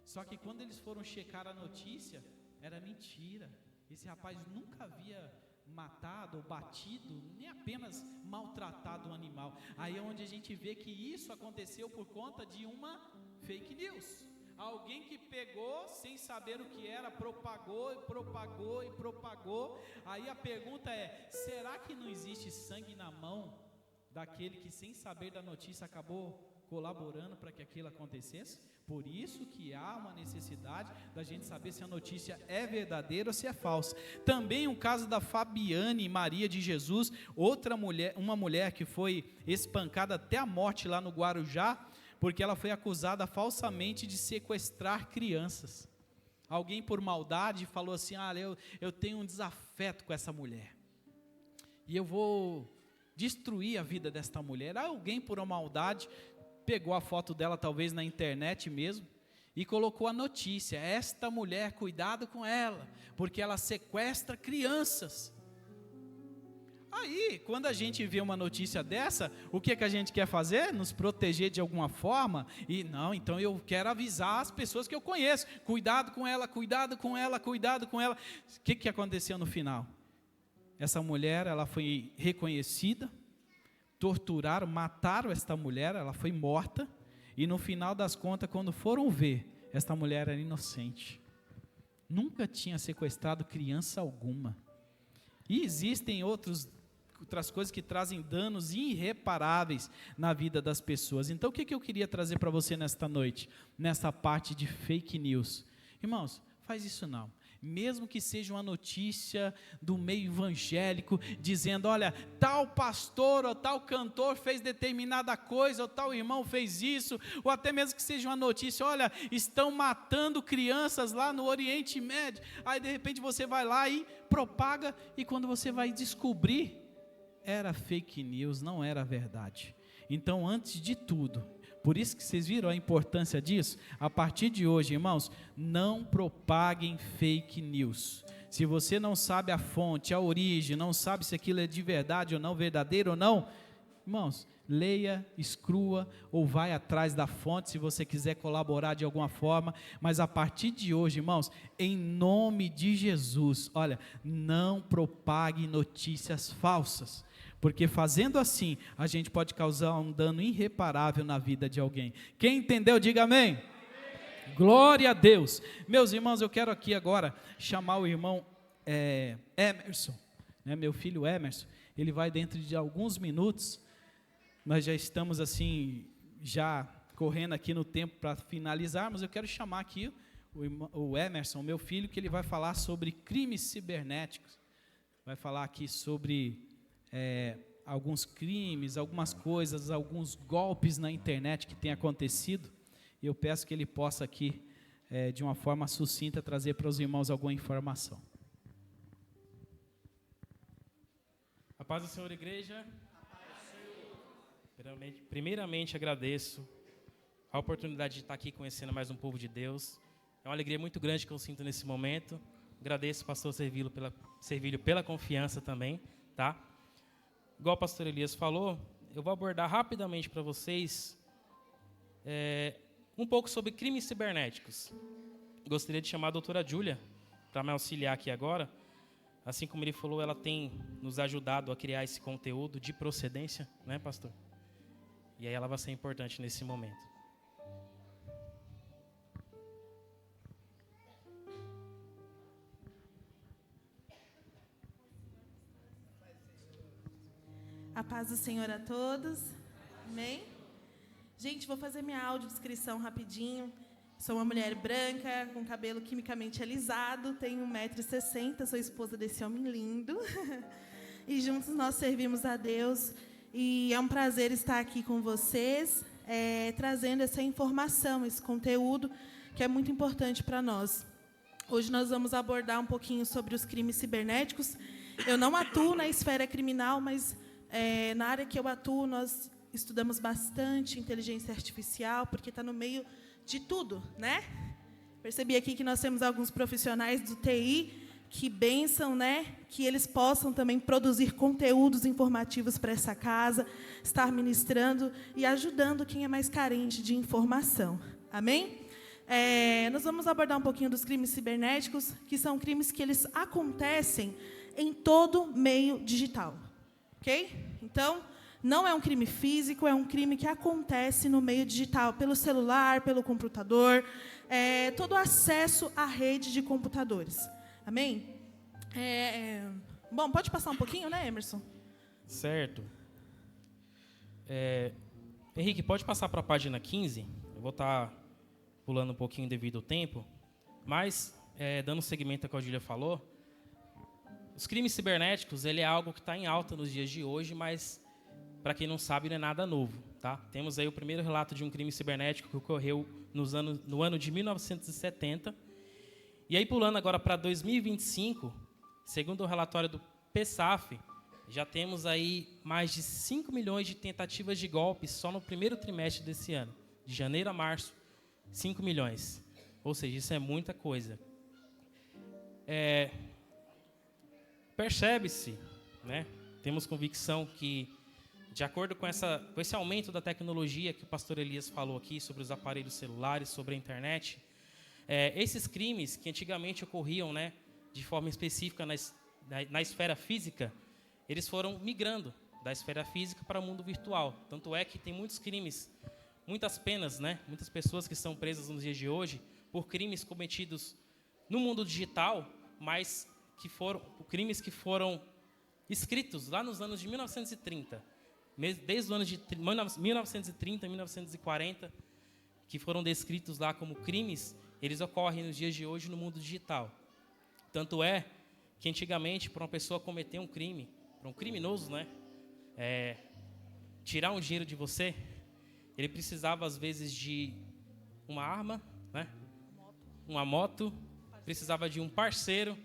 Só que quando eles foram checar a notícia, era mentira. Esse rapaz nunca havia matado ou batido, nem apenas maltratado um animal. Aí é onde a gente vê que isso aconteceu por conta de uma fake news. Alguém que pegou sem saber o que era, propagou. Aí a pergunta é, será que não existe sangue na mão daquele que sem saber da notícia acabou colaborando para que aquilo acontecesse. Por isso que há uma necessidade da gente saber se a notícia é verdadeira ou se é falsa. Também o caso da Fabiane Maria de Jesus, outra mulher, uma mulher que foi espancada até a morte lá no Guarujá, porque ela foi acusada falsamente de sequestrar crianças. Alguém por maldade falou assim, eu tenho um desafeto com essa mulher, e eu vou destruir a vida desta mulher. Alguém por uma maldade pegou a foto dela, talvez na internet mesmo, e colocou a notícia: esta mulher, cuidado com ela, porque ela sequestra crianças. Aí, quando a gente vê uma notícia dessa, o que a gente quer fazer? Nos proteger de alguma forma? E não, então eu quero avisar as pessoas que eu conheço: cuidado com ela, cuidado com ela, cuidado com ela. O que aconteceu no final? Essa mulher, ela foi reconhecida, torturaram, mataram esta mulher, ela foi morta, e no final das contas, quando foram ver, esta mulher era inocente, nunca tinha sequestrado criança alguma. E existem outras coisas que trazem danos irreparáveis na vida das pessoas. Então o que eu queria trazer para você nesta noite, nessa parte de fake news? Irmãos, faz isso não. Mesmo que seja uma notícia do meio evangélico, dizendo, olha, tal pastor ou tal cantor fez determinada coisa, ou tal irmão fez isso, ou até mesmo que seja uma notícia, olha, estão matando crianças lá no Oriente Médio. Aí de repente você vai lá e propaga, e quando você vai descobrir, era fake news, não era verdade. Então, antes de tudo, por isso que vocês viram a importância disso? A partir de hoje, irmãos, não propaguem fake news. Se você não sabe a fonte, a origem, não sabe se aquilo é de verdade ou não, verdadeiro ou não, irmãos, leia, exclua ou vai atrás da fonte se você quiser colaborar de alguma forma. Mas a partir de hoje, irmãos, em nome de Jesus, olha, não propague notícias falsas. Porque fazendo assim, a gente pode causar um dano irreparável na vida de alguém. Quem entendeu, diga amém. Amém. Glória a Deus. Meus irmãos, eu quero aqui agora chamar o irmão Emerson, né, meu filho Emerson. Ele vai dentro de alguns minutos. Nós já estamos assim, já correndo aqui no tempo para finalizarmos. Eu quero chamar aqui o Emerson, meu filho, que ele vai falar sobre crimes cibernéticos. Vai falar aqui sobre alguns crimes, algumas coisas, alguns golpes na internet que tem acontecido, e eu peço que ele possa aqui, de uma forma sucinta, trazer para os irmãos alguma informação. A paz do Senhor, igreja. Primeiramente agradeço a oportunidade de estar aqui conhecendo mais um povo de Deus. É uma alegria muito grande que eu sinto nesse momento. Agradeço, pastor Servilho, pela confiança também, tá? Igual o pastor Elias falou, eu vou abordar rapidamente para vocês um pouco sobre crimes cibernéticos. Gostaria de chamar a doutora Júlia para me auxiliar aqui agora. Assim como ele falou, ela tem nos ajudado a criar esse conteúdo de procedência, né, pastor? E aí ela vai ser importante nesse momento. A paz do Senhor a todos. Amém? Gente, vou fazer minha audiodescrição rapidinho. Sou uma mulher branca, com cabelo quimicamente alisado, tenho 1,60 m, sou esposa desse homem lindo. E juntos nós servimos a Deus. E é um prazer estar aqui com vocês, trazendo essa informação, esse conteúdo, que é muito importante para nós. Hoje nós vamos abordar um pouquinho sobre os crimes cibernéticos. Eu não atuo na esfera criminal, mas na área que eu atuo, nós estudamos bastante inteligência artificial, porque está no meio de tudo, né? Percebi aqui que nós temos alguns profissionais do TI, que bênção, né? Que eles possam também produzir conteúdos informativos para essa casa, estar ministrando e ajudando quem é mais carente de informação. Amém? Nós vamos abordar um pouquinho dos crimes cibernéticos, que são crimes que eles acontecem em todo meio digital. Ok? Então, não é um crime físico, é um crime que acontece no meio digital, pelo celular, pelo computador, todo acesso à rede de computadores. Amém? Bom, pode passar um pouquinho, né, Emerson? Certo. Henrique, pode passar para a página 15? Eu vou estar pulando um pouquinho devido ao tempo, mas, dando seguimento ao que a Júlia falou, os crimes cibernéticos, ele é algo que está em alta nos dias de hoje, mas, para quem não sabe, não é nada novo. Tá? Temos aí o primeiro relato de um crime cibernético que ocorreu no ano de 1970. E aí, pulando agora para 2025, segundo o relatório do PSAF, já temos aí mais de 5 milhões de tentativas de golpes só no primeiro trimestre desse ano. De janeiro a março, 5 milhões. Ou seja, isso é muita coisa. Percebe-se, né? Temos convicção que, de acordo com esse aumento da tecnologia que o pastor Elias falou aqui, sobre os aparelhos celulares, sobre a internet, esses crimes que antigamente ocorriam, né, de forma específica na esfera física, eles foram migrando da esfera física para o mundo virtual. Tanto é que tem muitos crimes, muitas penas, né, muitas pessoas que são presas nos dias de hoje por crimes cometidos no mundo digital, mas crimes que foram escritos lá nos anos de 1930, desde os anos de 1930, 1940, que foram descritos lá como crimes, eles ocorrem nos dias de hoje no mundo digital. Tanto é que antigamente, para uma pessoa cometer um crime, para um criminoso, né, tirar um dinheiro de você, ele precisava às vezes de uma arma, né, uma moto, precisava de um parceiro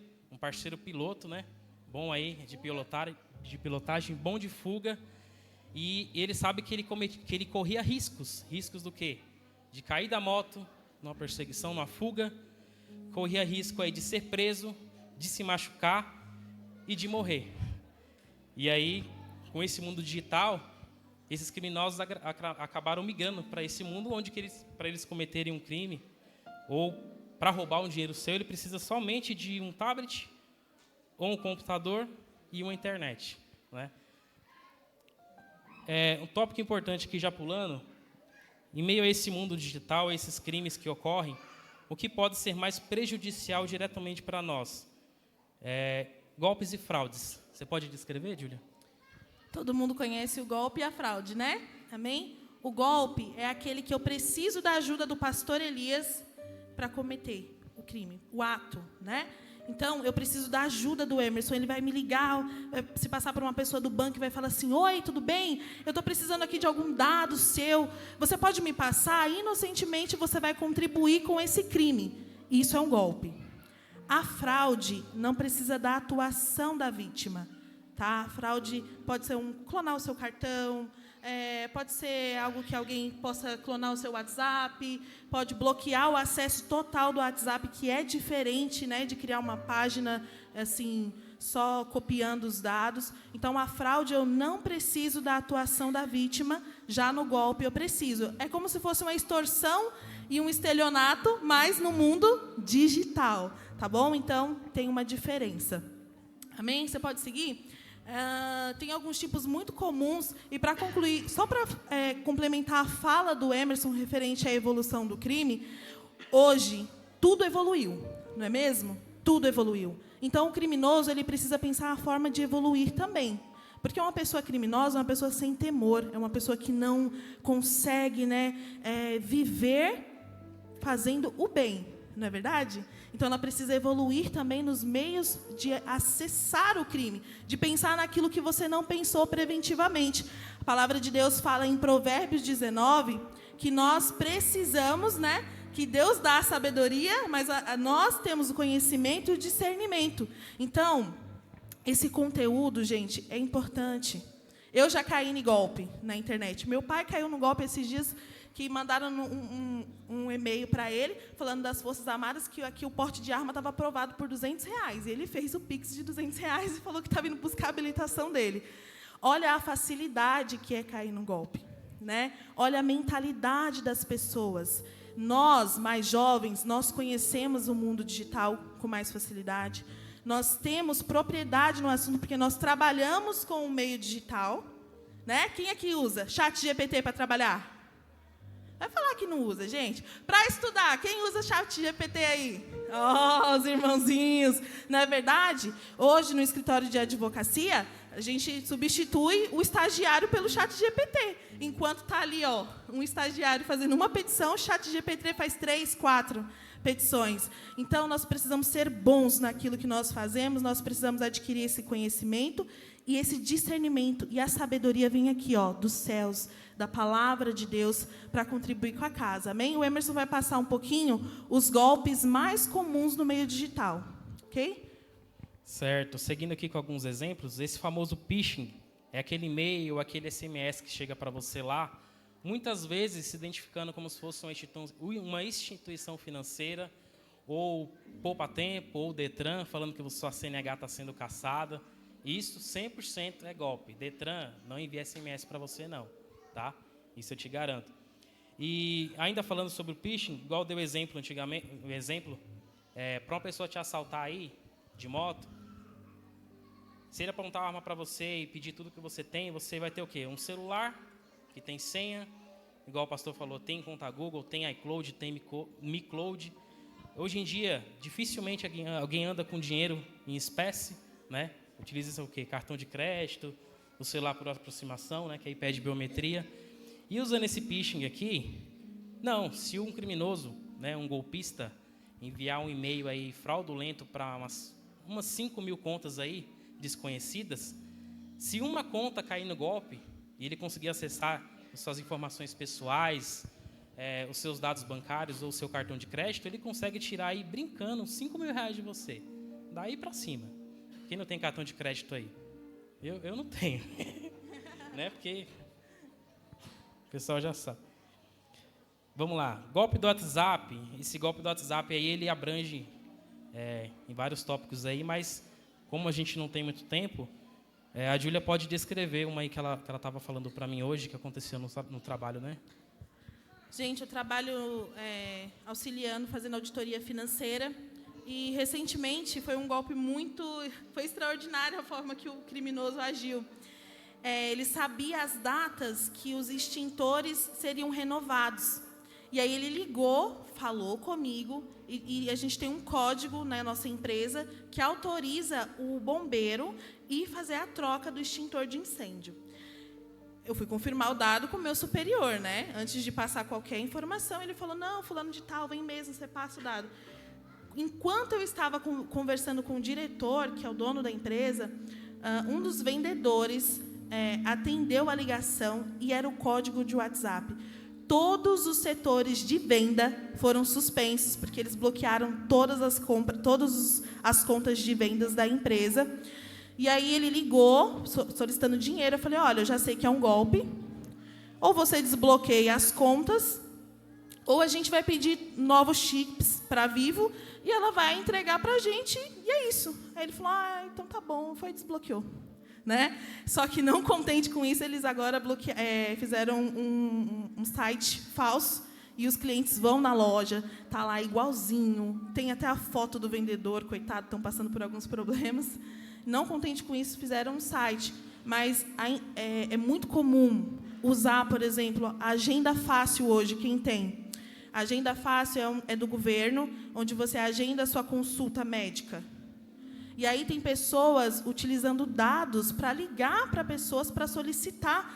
piloto, né, bom aí de pilotagem, bom de fuga, e ele sabe que ele corria riscos do quê? De cair da moto numa perseguição, numa fuga, corria risco aí de ser preso, de se machucar e de morrer. E aí, com esse mundo digital, esses criminosos acabaram migrando para esse mundo onde para eles cometerem um crime ou para roubar um dinheiro seu, ele precisa somente de um tablet ou um computador e uma internet, né? Um tópico importante aqui, já pulando, em meio a esse mundo digital, a esses crimes que ocorrem, o que pode ser mais prejudicial diretamente para nós? Golpes e fraudes. Você pode descrever, Júlia? Todo mundo conhece o golpe e a fraude, né? Amém? O golpe é aquele que eu preciso da ajuda do pastor Elias para cometer o crime, o ato, né? Então, eu preciso da ajuda do Emerson. Ele vai me ligar, se passar por uma pessoa do banco e vai falar assim: oi, tudo bem? Eu estou precisando aqui de algum dado seu. Você pode me passar? Inocentemente, você vai contribuir com esse crime. Isso é um golpe. A fraude não precisa da atuação da vítima. Tá? A fraude pode ser clonar o seu cartão, pode ser algo que alguém possa clonar o seu WhatsApp, pode bloquear o acesso total do WhatsApp, que é diferente, né, de criar uma página assim, só copiando os dados. Então, a fraude, eu não preciso da atuação da vítima, já no golpe eu preciso. É como se fosse uma extorsão e um estelionato, mas no mundo digital, tá bom? Então, tem uma diferença. Amém? Você pode seguir? Tem alguns tipos muito comuns, e para concluir, só para complementar a fala do Emerson referente à evolução do crime, hoje tudo evoluiu, não é mesmo? Tudo evoluiu. Então, o criminoso ele precisa pensar a forma de evoluir também. Porque uma pessoa criminosa é uma pessoa sem temor, é uma pessoa que não consegue, né, viver fazendo o bem, não é verdade? Então, ela precisa evoluir também nos meios de acessar o crime, de pensar naquilo que você não pensou preventivamente. A palavra de Deus fala em Provérbios 19 que nós precisamos, né, que Deus dá a sabedoria, mas nós temos o conhecimento e o discernimento. Então, esse conteúdo, gente, é importante. Eu já caí em golpe na internet. Meu pai caiu no golpe esses dias, que mandaram um e-mail para ele, falando das Forças Armadas, que aqui o porte de arma estava aprovado por R$200. E ele fez o Pix de R$200 e falou que estava indo buscar a habilitação dele. Olha a facilidade que é cair no golpe, né? Olha a mentalidade das pessoas. Nós, mais jovens, nós conhecemos o mundo digital com mais facilidade. Nós temos propriedade no assunto, porque nós trabalhamos com o meio digital, né? Quem é que usa ChatGPT para trabalhar? Vai falar que não usa, gente. Para estudar, quem usa ChatGPT aí? Oh, os irmãozinhos. Não é verdade? Hoje, no escritório de advocacia, A gente substitui o estagiário pelo ChatGPT. Enquanto está ali, um estagiário fazendo uma petição, o ChatGPT faz 3, 4 petições. Então, nós precisamos ser bons naquilo que nós fazemos, nós precisamos adquirir esse conhecimento e esse discernimento. E a sabedoria vem aqui, dos céus, da palavra de Deus, para contribuir com a casa. Amém? O Emerson vai passar um pouquinho os golpes mais comuns no meio digital. Ok? Certo. Seguindo aqui com alguns exemplos, esse famoso phishing é aquele e-mail, aquele SMS que chega para você lá, muitas vezes se identificando como se fosse uma instituição financeira, ou Poupa Tempo, ou Detran, falando que sua CNH está sendo caçada. Isso 100% é golpe. Detran não envia SMS para você, não. Tá? Isso eu te garanto. E ainda falando sobre o phishing, igual deu exemplo antigamente, para uma pessoa te assaltar aí, de moto, se ele apontar uma arma para você e pedir tudo que você tem, você vai ter o quê? Um celular que tem senha, igual o pastor falou, tem conta Google, tem iCloud, tem MiCloud. Hoje em dia, dificilmente alguém anda com dinheiro em espécie, né? Utiliza o quê? Cartão de crédito, o celular por aproximação, né? Que aí pede biometria. E usando esse phishing aqui, não, se um criminoso, né, um golpista, enviar um e-mail aí fraudulento para umas 5 mil contas aí, desconhecidas, se uma conta cair no golpe e ele conseguir acessar suas informações pessoais, os seus dados bancários ou o seu cartão de crédito, ele consegue tirar aí, brincando, 5 mil reais de você. Daí para cima. Quem não tem cartão de crédito aí? Eu não tenho. Né? Porque o pessoal já sabe. Vamos lá. Golpe do WhatsApp. Esse golpe do WhatsApp aí, ele abrange em vários tópicos aí, mas como a gente não tem muito tempo, a Júlia pode descrever uma aí que ela estava falando para mim hoje, que aconteceu no trabalho, né? Gente, eu trabalho auxiliando, fazendo auditoria financeira. E, recentemente, foi um golpe foi extraordinário a forma que o criminoso agiu. Ele sabia as datas que os extintores seriam renovados. E aí ele ligou, falou comigo, e a gente tem um código na nossa empresa que autoriza o bombeiro ir fazer a troca do extintor de incêndio. Eu fui confirmar o dado com o meu superior, né? Antes de passar qualquer informação, ele falou, não, fulano de tal, vem mesmo, você passa o dado. Enquanto eu estava conversando com o diretor, que é o dono da empresa, um dos vendedores atendeu a ligação e era o código de WhatsApp. Todos os setores de venda foram suspensos, porque eles bloquearam todas as contas de vendas da empresa. E aí ele ligou, solicitando dinheiro. Eu falei, olha, eu já sei que é um golpe. Ou você desbloqueia as contas, ou a gente vai pedir novos chips para a Vivo e ela vai entregar para a gente, e é isso. Aí ele falou, então tá bom, desbloqueou. Né? Só que, não contente com isso, eles agora fizeram um site falso, e os clientes vão na loja, está lá igualzinho, tem até a foto do vendedor, coitado, estão passando por alguns problemas. Não contente com isso, fizeram um site. Mas é muito comum usar, por exemplo, a Agenda Fácil hoje, quem tem? A Agenda Fácil é do governo, onde você agenda a sua consulta médica. E aí tem pessoas utilizando dados para ligar para pessoas para solicitar.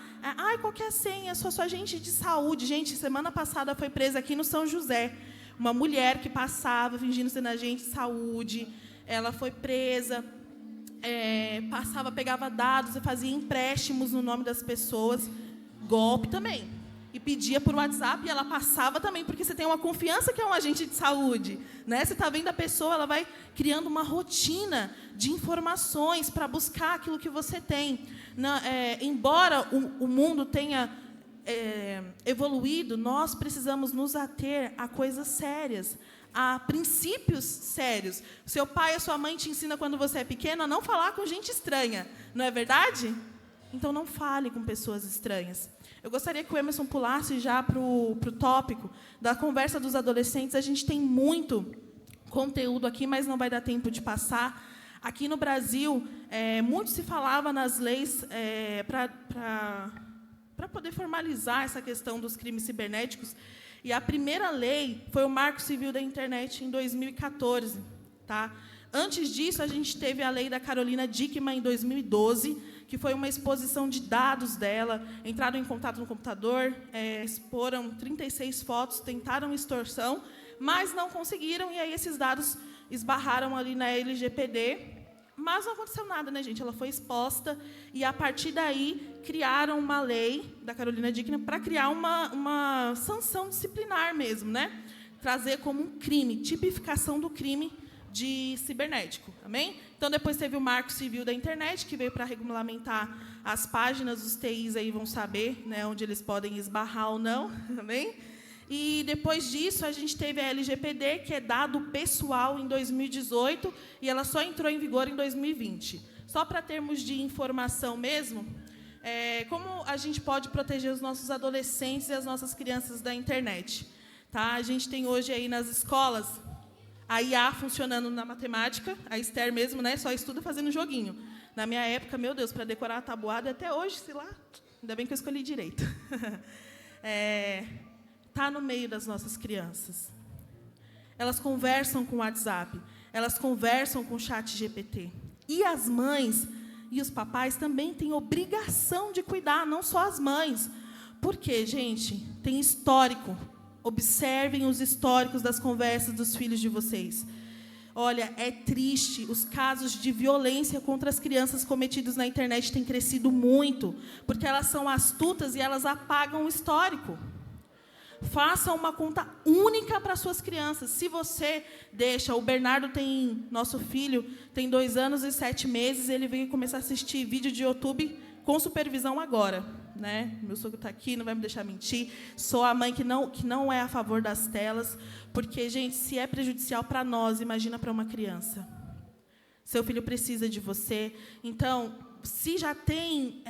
Qual que é a senha? Sou sua agente de saúde. Gente, semana passada foi presa aqui no São José uma mulher que passava fingindo ser agente de saúde. Ela foi presa, pegava dados e fazia empréstimos no nome das pessoas. Golpe também. E pedia por WhatsApp, e ela passava também, porque você tem uma confiança que é um agente de saúde. Né? Você está vendo a pessoa, ela vai criando uma rotina de informações para buscar aquilo que você tem. Embora o mundo tenha evoluído, nós precisamos nos ater a coisas sérias, a princípios sérios. Seu pai e sua mãe te ensinam, quando você é pequeno, a não falar com gente estranha. Não é verdade? Então, não fale com pessoas estranhas. Eu gostaria que o Emerson pulasse já para o tópico da conversa dos adolescentes. A gente tem muito conteúdo aqui, mas não vai dar tempo de passar. Aqui no Brasil, muito se falava nas leis para poder formalizar essa questão dos crimes cibernéticos. E a primeira lei foi o Marco Civil da Internet, em 2014. Tá? Antes disso, a gente teve a lei da Carolina Dickmann, em 2012, que foi uma exposição de dados dela, entraram em contato no computador, exporam 36 fotos, tentaram extorsão, mas não conseguiram, e aí esses dados esbarraram ali na LGPD, mas não aconteceu nada, né, gente? Ela foi exposta, e, a partir daí, criaram uma lei da Carolina Dickmann para criar uma sanção disciplinar mesmo, né? Trazer como um crime, tipificação do crime de cibernético, amém? Então, depois teve o Marco Civil da Internet, que veio para regulamentar as páginas, os TIs aí vão saber, né, onde eles podem esbarrar ou não, amém? E, depois disso, a gente teve a LGPD, que é dado pessoal, em 2018, e ela só entrou em vigor em 2020. Só para termos de informação mesmo, como a gente pode proteger os nossos adolescentes e as nossas crianças da internet? Tá? A gente tem hoje aí nas escolas a IA funcionando na matemática, a Esther mesmo, né, só estuda fazendo joguinho. Na minha época, meu Deus, para decorar a tabuada, até hoje, sei lá, ainda bem que eu escolhi direito. Está no meio das nossas crianças. Elas conversam com o WhatsApp, elas conversam com o ChatGPT. E as mães e os papais também têm obrigação de cuidar, não só as mães. Por quê, gente? Tem histórico. Observem os históricos das conversas dos filhos de vocês. Olha, é triste, os casos de violência contra as crianças cometidos na internet têm crescido muito, porque elas são astutas e elas apagam o histórico. Façam uma conta única para suas crianças. Se você deixa... O Bernardo nosso filho, tem 2 anos e 7 meses, ele veio começar a assistir vídeo de YouTube com supervisão agora, né? Meu sogro está aqui, não vai me deixar mentir. Sou a mãe que não é a favor das telas, porque, gente, se é prejudicial para nós, imagina para uma criança. Seu filho precisa de você. Então, se já tem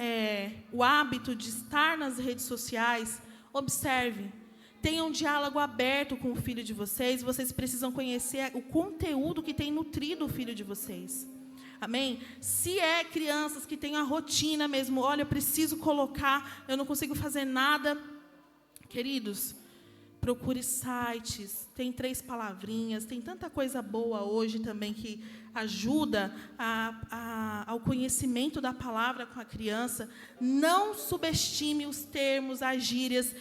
o hábito de estar nas redes sociais, observe. Tenham um diálogo aberto com o filho de vocês. Vocês precisam conhecer o conteúdo que tem nutrido o filho de vocês. Amém? Se é crianças que têm a rotina mesmo, olha, eu preciso colocar, eu não consigo fazer nada. Queridos, procure sites, tem 3 palavrinhas, tem tanta coisa boa hoje também que ajuda ao conhecimento da palavra com a criança. Não subestime os termos, as gírias.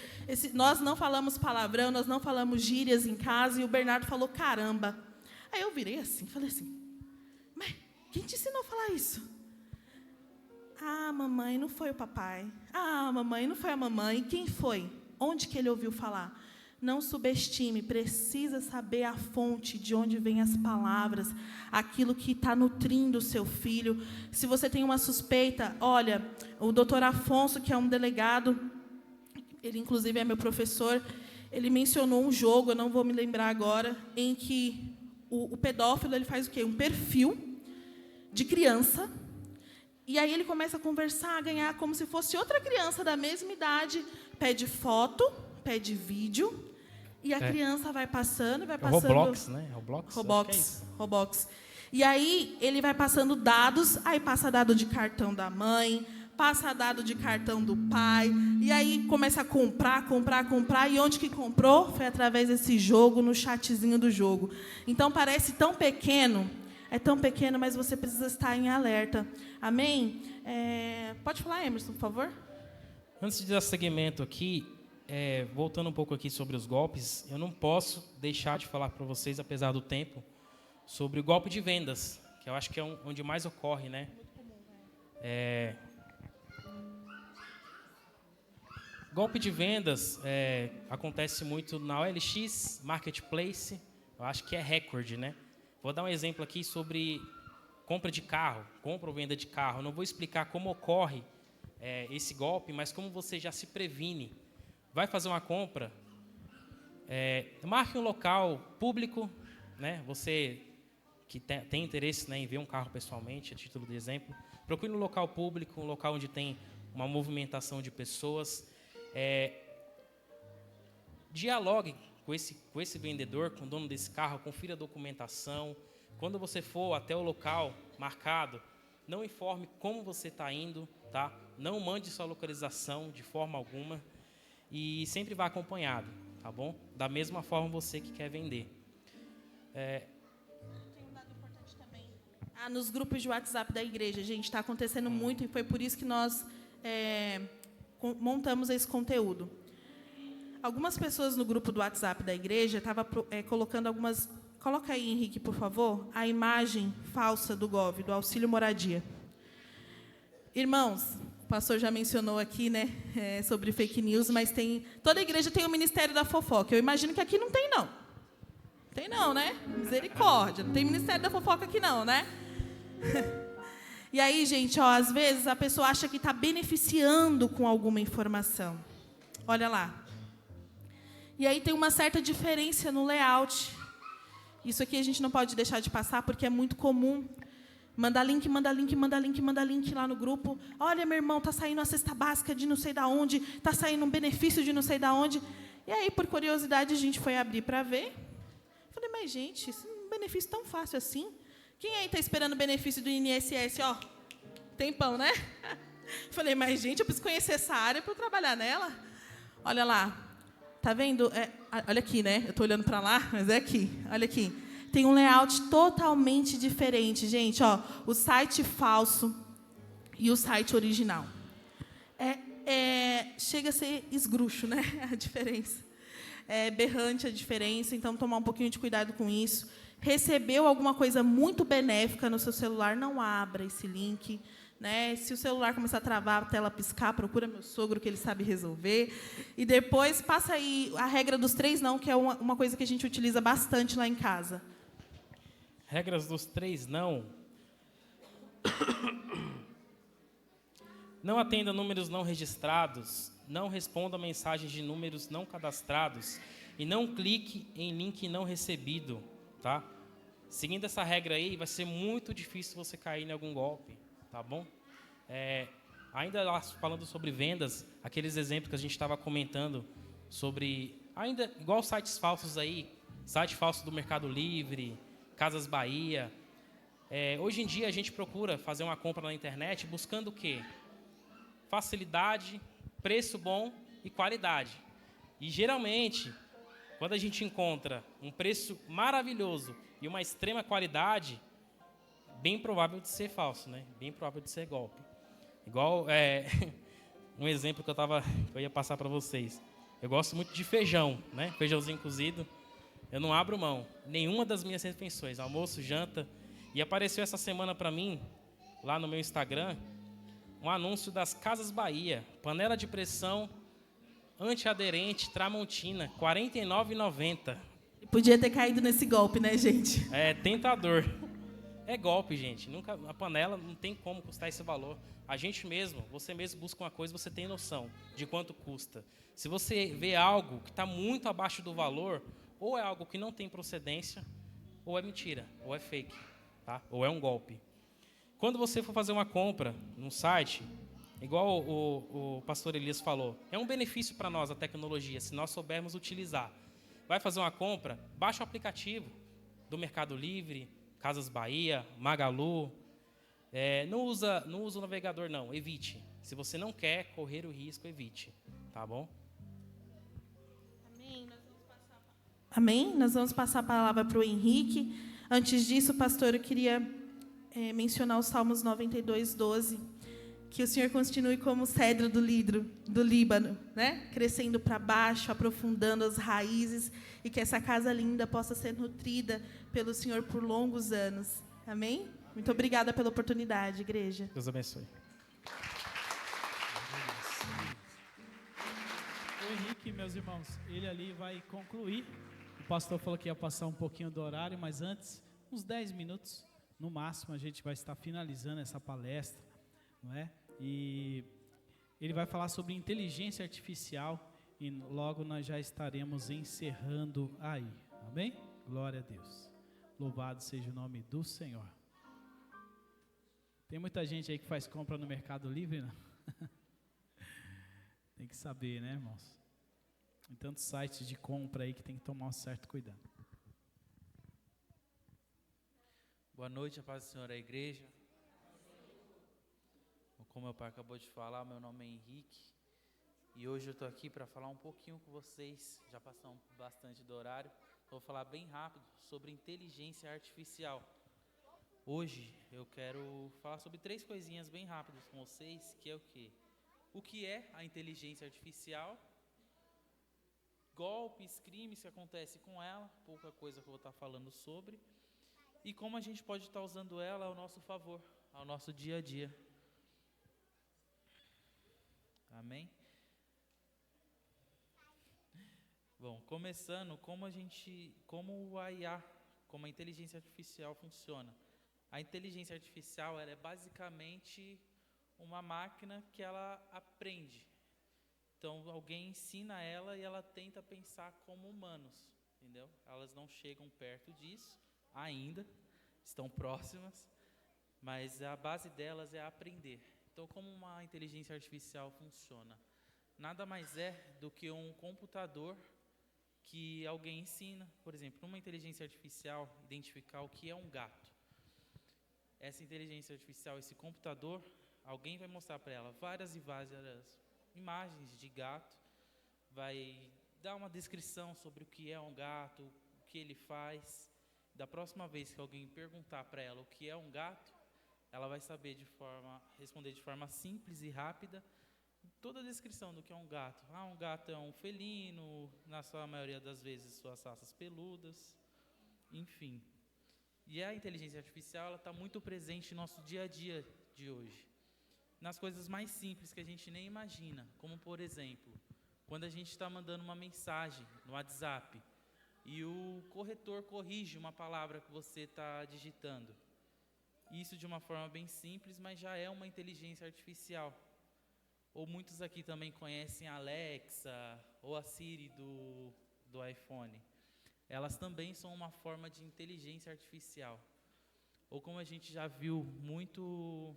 Nós não falamos palavrão, nós não falamos gírias em casa, e o Bernardo falou caramba. Aí eu virei assim, falei assim, mas quem te ensinou a falar isso? Ah, mamãe, não foi o papai. Ah, mamãe, não foi a mamãe. Quem foi? Onde que ele ouviu falar? Não subestime, precisa saber a fonte, de onde vêm as palavras, aquilo que está nutrindo o seu filho. Se você tem uma suspeita, olha, o doutor Afonso, que é um delegado, ele inclusive é meu professor, ele mencionou um jogo, eu não vou me lembrar agora, em que o pedófilo ele faz o quê? Um perfil de criança, e aí ele começa a conversar, a ganhar como se fosse outra criança da mesma idade, pede foto, pede vídeo, e a criança vai passando, vai passando... Roblox, né? Roblox. E aí ele vai passando dados, aí passa dado de cartão da mãe, passa dado de cartão do pai, e aí começa a comprar, e onde que comprou? Foi através desse jogo, no chatzinho do jogo. Então, parece tão pequeno, é tão pequeno, mas você precisa estar em alerta. Amém? Pode falar, Emerson, por favor? Antes de dar seguimento aqui, voltando um pouco aqui sobre os golpes, eu não posso deixar de falar para vocês, apesar do tempo, sobre o golpe de vendas, que eu acho que é onde mais ocorre, né? Golpe de vendas acontece muito na OLX, Marketplace, eu acho que é recorde, né? Vou dar um exemplo aqui sobre compra de carro, compra ou venda de carro. Eu não vou explicar como ocorre esse golpe, mas como você já se previne. Vai fazer uma compra, marque um local público, né? Você que tem interesse, né, em ver um carro pessoalmente, a título de exemplo, procure um local público, um local onde tem uma movimentação de pessoas. Dialogue com esse vendedor, com o dono desse carro, confira a documentação. Quando você for até o local marcado, não informe como você está indo, tá? Não mande sua localização de forma alguma e sempre vá acompanhado, tá bom? Da mesma forma você que quer vender. Tem um dado importante também. Nos grupos de WhatsApp da igreja, gente, está acontecendo muito e foi por isso que nós montamos esse conteúdo. Algumas pessoas no grupo do WhatsApp da igreja estavam colocando algumas... Coloca aí, Henrique, por favor, a imagem falsa do GOV, do auxílio moradia. Irmãos, o pastor já mencionou aqui, né, sobre fake news, mas toda igreja tem o ministério da fofoca. Eu imagino que aqui não tem, não. Tem não, né? Misericórdia. Não tem ministério da fofoca aqui, não, né? E aí, gente, às vezes a pessoa acha que está beneficiando com alguma informação. Olha lá. E aí tem uma certa diferença no layout. Isso aqui a gente não pode deixar de passar, porque é muito comum. Manda link lá no grupo. Olha, meu irmão, está saindo a cesta básica de não sei da onde, está saindo um benefício de não sei da onde. E aí, por curiosidade, a gente foi abrir para ver. Falei, mas, gente, isso é um benefício tão fácil assim. Quem aí está esperando o benefício do INSS? Ó, tempão, né? Falei, mas, gente, eu preciso conhecer essa área para eu trabalhar nela. Olha lá. Tá vendo? Olha aqui, né? Eu estou olhando para lá, mas é aqui. Olha aqui. Tem um layout totalmente diferente, gente. Ó, o site falso e o site original. Chega a ser esdrúxulo, né? A diferença. É berrante a diferença, então tomar um pouquinho de cuidado com isso. Recebeu alguma coisa muito benéfica no seu celular, não abra esse link. Né? Se o celular começar a travar, a tela piscar, procura meu sogro, que ele sabe resolver. E depois passa aí a regra dos 3 não, que é uma coisa que a gente utiliza bastante lá em casa. Regras dos 3 não. Não atenda números não registrados, não responda mensagens de números não cadastrados e não clique em link não recebido. Tá? Seguindo essa regra aí, vai ser muito difícil você cair em algum golpe. Tá bom? Ainda lá falando sobre vendas, aqueles exemplos que a gente estava comentando sobre, ainda igual sites falsos aí, site falso do Mercado Livre, Casas Bahia. Hoje em dia a gente procura fazer uma compra na internet buscando o quê? Facilidade, preço bom e qualidade. E geralmente, quando a gente encontra um preço maravilhoso e uma extrema qualidade, bem provável de ser falso, né? Bem provável de ser golpe. Igual um exemplo que eu ia passar para vocês. Eu gosto muito de feijão, né? Feijãozinho cozido. Eu não abro mão. Nenhuma das minhas refeições, almoço, janta. E apareceu essa semana para mim, lá no meu Instagram, um anúncio das Casas Bahia. Panela de pressão antiaderente Tramontina, R$ 49,90. Podia ter caído nesse golpe, né, gente? É tentador. É golpe, gente. A panela não tem como custar esse valor. A gente mesmo, você mesmo busca uma coisa, você tem noção de quanto custa. Se você vê algo que está muito abaixo do valor, ou é algo que não tem procedência, ou é mentira, ou é fake, tá? Ou é um golpe. Quando você for fazer uma compra num site, igual o pastor Elias falou, é um benefício para nós a tecnologia, se nós soubermos utilizar. Vai fazer uma compra, baixa o aplicativo do Mercado Livre, Casas Bahia, Magalu. Não usa o navegador, não. Evite. Se você não quer correr o risco, evite. Tá bom? Amém? Nós vamos passar a palavra para o Henrique. Antes disso, pastor, eu queria mencionar os Salmos 92, 12. Que o Senhor continue como o cedro do Líbano, né? Crescendo para baixo, aprofundando as raízes, e que essa casa linda possa ser nutrida pelo Senhor por longos anos. Amém? Muito obrigada pela oportunidade, igreja. Deus abençoe. O Henrique, meus irmãos, ele ali vai concluir. O pastor falou que ia passar um pouquinho do horário, mas antes, uns 10 minutos, no máximo, a gente vai estar finalizando essa palestra. Não é? E ele vai falar sobre inteligência artificial e logo nós já estaremos encerrando aí. Amém? Glória a Deus. Louvado seja o nome do Senhor. Tem muita gente aí que faz compra no Mercado Livre, não? Tem que saber, né, irmãos? Tem tantos sites de compra aí que tem que tomar um certo cuidado. Boa noite, a paz do Senhor, a igreja. Como meu pai acabou de falar, meu nome é Henrique. E hoje eu estou aqui para falar um pouquinho com vocês. Já passamos bastante do horário. Vou falar bem rápido sobre inteligência artificial. Hoje eu quero falar sobre 3 coisinhas bem rápidas com vocês, que é o quê? O que é a inteligência artificial, golpes, crimes que acontecem com ela, pouca coisa que eu vou estar falando sobre, e como a gente pode estar usando ela ao nosso favor, ao nosso dia a dia. Amém? Bom, começando, como a IA, como a inteligência artificial funciona. A inteligência artificial, ela é basicamente uma máquina que ela aprende. Então, alguém ensina ela e ela tenta pensar como humanos, entendeu? Elas não chegam perto disso ainda, estão próximas, mas a base delas é aprender. Então, como uma inteligência artificial funciona? Nada mais é do que um computador que alguém ensina, por exemplo, numa inteligência artificial, identificar o que é um gato. Essa inteligência artificial, esse computador, alguém vai mostrar para ela várias e várias imagens de gato, vai dar uma descrição sobre o que é um gato, o que ele faz. Da próxima vez que alguém perguntar para ela o que é um gato, ela vai saber responder de forma simples e rápida toda a descrição do que é um gato. Um gato é um felino, na sua maioria das vezes suas raças peludas, enfim. E a inteligência artificial está muito presente no nosso dia a dia de hoje, nas coisas mais simples que a gente nem imagina, como por exemplo, quando a gente está mandando uma mensagem no WhatsApp e o corretor corrige uma palavra que você está digitando. Isso de uma forma bem simples, mas já é uma inteligência artificial. Ou muitos aqui também conhecem a Alexa ou a Siri do iPhone. Elas também são uma forma de inteligência artificial. Ou como a gente já viu muito,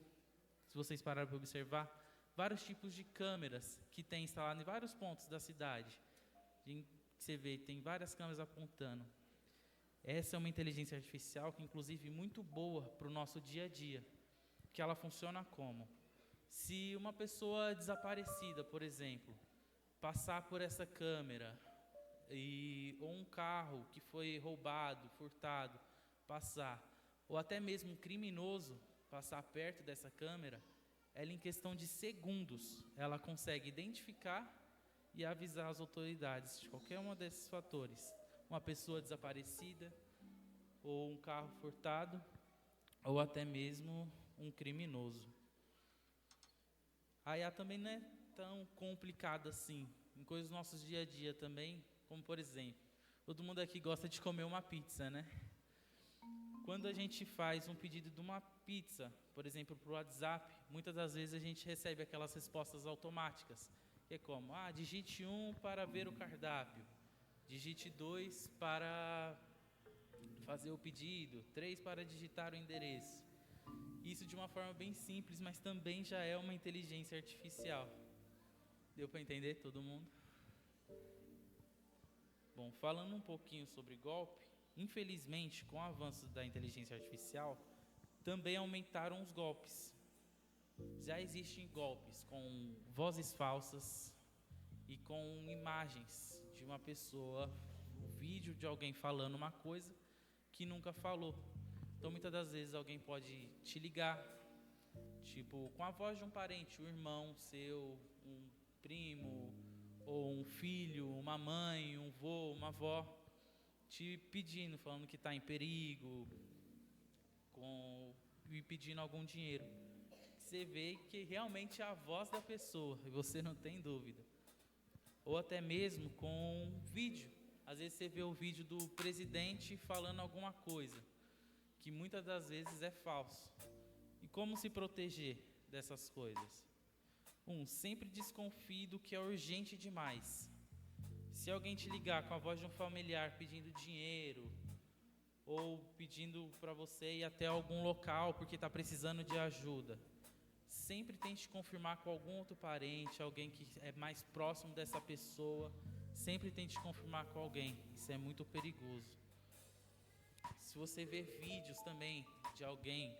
se vocês pararam para observar, vários tipos de câmeras que tem instalado em vários pontos da cidade. Você vê, tem várias câmeras apontando. Essa é uma inteligência artificial que inclusive é muito boa para o nosso dia a dia. Que ela funciona como? Se uma pessoa desaparecida, por exemplo, passar por essa câmera, ou um carro que foi roubado, furtado, passar, ou até mesmo um criminoso passar perto dessa câmera, ela em questão de segundos, ela consegue identificar e avisar as autoridades de qualquer um desses fatores. Uma pessoa desaparecida, ou um carro furtado, ou até mesmo um criminoso. A IA também não é tão complicada assim, em coisas do nosso dia a dia também, como por exemplo, todo mundo aqui gosta de comer uma pizza, né? Quando a gente faz um pedido de uma pizza, por exemplo, para o WhatsApp, muitas das vezes a gente recebe aquelas respostas automáticas, que é como, digite 1 para ver o cardápio, digite 2 para fazer o pedido, 3 para digitar o endereço. Isso de uma forma bem simples, mas também já é uma inteligência artificial. Deu para entender todo mundo? Bom, falando um pouquinho sobre golpe, infelizmente, com o avanço da inteligência artificial, também aumentaram os golpes. Já existem golpes com vozes falsas e com imagens de uma pessoa, um vídeo de alguém falando uma coisa que nunca falou. Então, muitas das vezes, alguém pode te ligar, tipo, com a voz de um parente, um irmão seu, um primo, ou um filho, uma mãe, um vô, uma avó, te pedindo, falando que está em perigo, e pedindo algum dinheiro. Você vê que realmente é a voz da pessoa, e você não tem dúvida. Ou até mesmo com um vídeo. Às vezes você vê o vídeo do presidente falando alguma coisa, que muitas das vezes é falso. E como se proteger dessas coisas? Sempre desconfie do que é urgente demais. Se alguém te ligar com a voz de um familiar pedindo dinheiro, ou pedindo para você ir até algum local porque está precisando de ajuda, sempre tente confirmar com algum outro parente, alguém que é mais próximo dessa pessoa. Sempre tente confirmar com alguém. Isso é muito perigoso. Se você ver vídeos também de alguém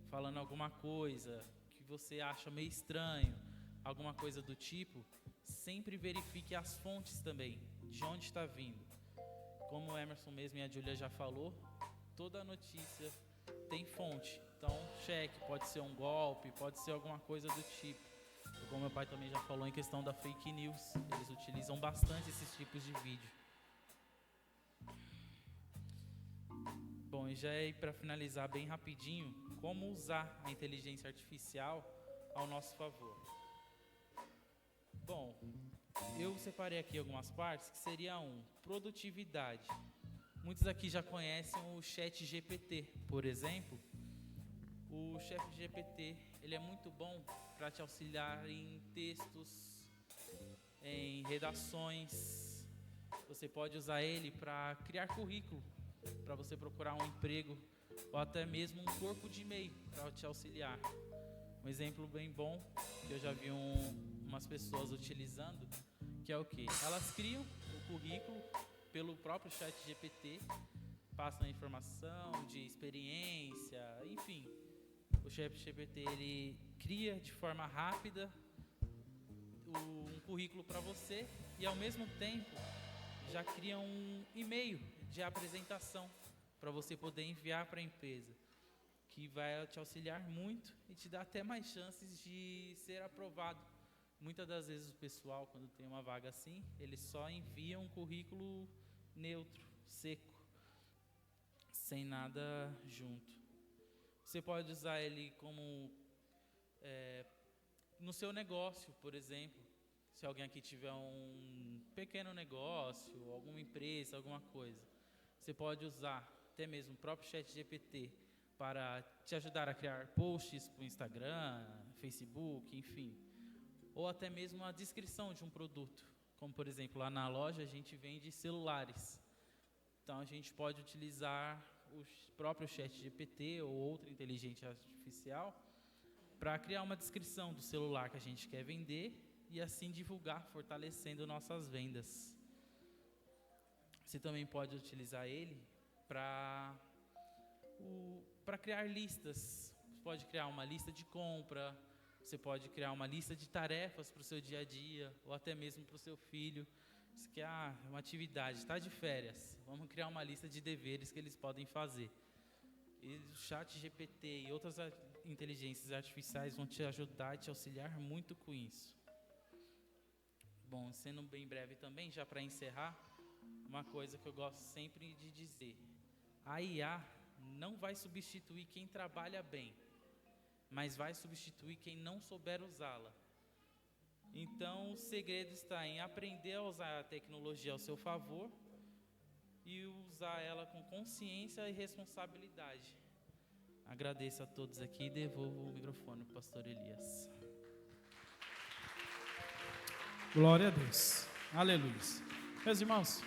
falando alguma coisa que você acha meio estranho, alguma coisa do tipo, sempre verifique as fontes também, de onde está vindo. Como o Emerson mesmo e a Júlia já falou, toda notícia tem fonte. Então, cheque, pode ser um golpe, pode ser alguma coisa do tipo. Como meu pai também já falou em questão da fake news, eles utilizam bastante esses tipos de vídeo. Bom, e já para finalizar bem rapidinho, como usar a inteligência artificial ao nosso favor. Bom, eu separei aqui algumas partes que seria produtividade. Muitos aqui já conhecem o ChatGPT, por exemplo. O ChatGPT, ele é muito bom para te auxiliar em textos, em redações. Você pode usar ele para criar currículo, para você procurar um emprego, ou até mesmo um corpo de e-mail para te auxiliar. Um exemplo bem bom, que eu já vi umas pessoas utilizando, que é o quê? Elas criam o currículo pelo próprio ChatGPT, passam a informação de experiência, enfim. O ChatGPT, ele cria de forma rápida um currículo para você e, ao mesmo tempo, já cria um e-mail de apresentação para você poder enviar para a empresa, que vai te auxiliar muito e te dar até mais chances de ser aprovado. Muitas das vezes o pessoal, quando tem uma vaga assim, eles só enviam um currículo neutro, seco, sem nada junto. Você pode usar ele como no seu negócio, por exemplo. Se alguém aqui tiver um pequeno negócio, alguma empresa, alguma coisa, você pode usar até mesmo o próprio ChatGPT para te ajudar a criar posts para o Instagram, Facebook, enfim. Ou até mesmo a descrição de um produto. Como, por exemplo, lá na loja a gente vende celulares. Então, a gente pode utilizar o próprio ChatGPT ou outra inteligência artificial para criar uma descrição do celular que a gente quer vender e assim divulgar, fortalecendo nossas vendas. Você também pode utilizar ele para criar listas. Você pode criar uma lista de compra, você pode criar uma lista de tarefas para o seu dia a dia, ou até mesmo para o seu filho. Você quer uma atividade, está de férias, vamos criar uma lista de deveres que eles podem fazer. E o ChatGPT e outras inteligências artificiais vão te ajudar e te auxiliar muito com isso. Bom, sendo bem breve também, já para encerrar, uma coisa que eu gosto sempre de dizer: a IA não vai substituir quem trabalha bem, mas vai substituir quem não souber usá-la. Então, o segredo está em aprender a usar a tecnologia ao seu favor e usar ela com consciência e responsabilidade. Agradeço a todos aqui e devolvo o microfone para o pastor Elias. Glória a Deus. Aleluia. Meus irmãos,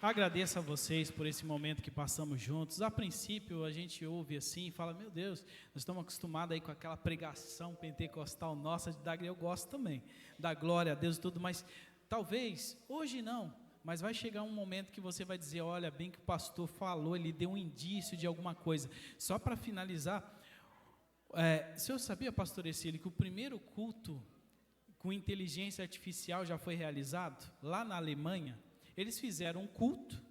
agradeço a vocês por esse momento que passamos juntos. A princípio a gente ouve assim e fala: meu Deus, nós estamos acostumados aí com aquela pregação pentecostal nossa, eu gosto também, da glória a Deus e tudo, mas talvez, hoje não, mas vai chegar um momento que você vai dizer: olha, bem que o pastor falou, ele deu um indício de alguma coisa. Só para finalizar, o senhor sabia, pastor Essílio, que o primeiro culto com inteligência artificial já foi realizado lá na Alemanha? Eles fizeram um culto,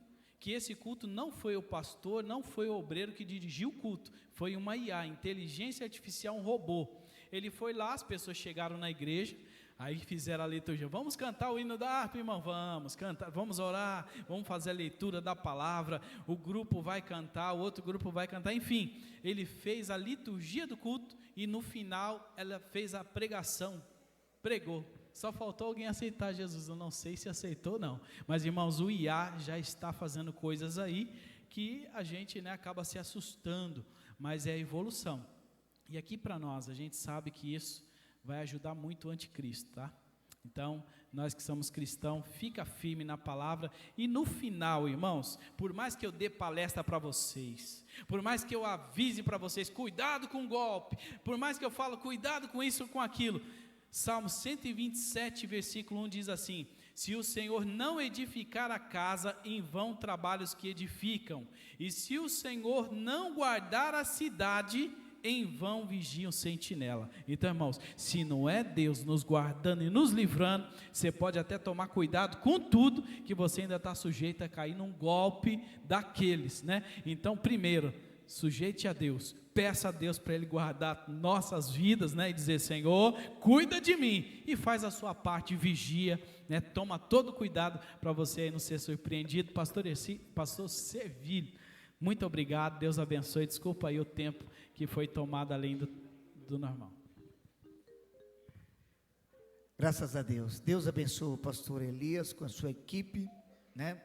que esse culto não foi o pastor, não foi o obreiro que dirigiu o culto, foi uma IA, inteligência artificial, um robô. Ele foi lá, as pessoas chegaram na igreja, aí fizeram a liturgia: vamos cantar o hino da harpa, irmão, vamos cantar, vamos orar, vamos fazer a leitura da palavra, o grupo vai cantar, o outro grupo vai cantar, enfim, ele fez a liturgia do culto e no final ela fez a pregação, pregou. Só faltou alguém aceitar Jesus, eu não sei se aceitou ou não, mas irmãos, o IA já está fazendo coisas aí que a gente acaba se assustando, mas é a evolução. E aqui para nós, a gente sabe que isso vai ajudar muito o anticristo, tá? Então, nós que somos cristãos, fica firme na palavra. E no final, irmãos, por mais que eu dê palestra para vocês, por mais que eu avise para vocês: cuidado com o golpe, por mais que eu falo cuidado com isso, com aquilo, Salmo 127, versículo 1 diz assim: se o Senhor não edificar a casa, em vão trabalhos que edificam, e se o Senhor não guardar a cidade, em vão vigia o sentinela. Então, irmãos, se não é Deus nos guardando e nos livrando, você pode até tomar cuidado com tudo, que você ainda está sujeito a cair num golpe daqueles, né? Então, primeiro, sujeite a Deus, peça a Deus para Ele guardar nossas vidas, né? E dizer, Senhor, cuida de mim, e faz a sua parte, vigia, né? Toma todo cuidado para você aí não ser surpreendido. Pastor Servilho, muito obrigado, Deus abençoe, desculpa aí o tempo que foi tomado além do normal. Graças a Deus. Deus abençoe o pastor Elias com a sua equipe, né?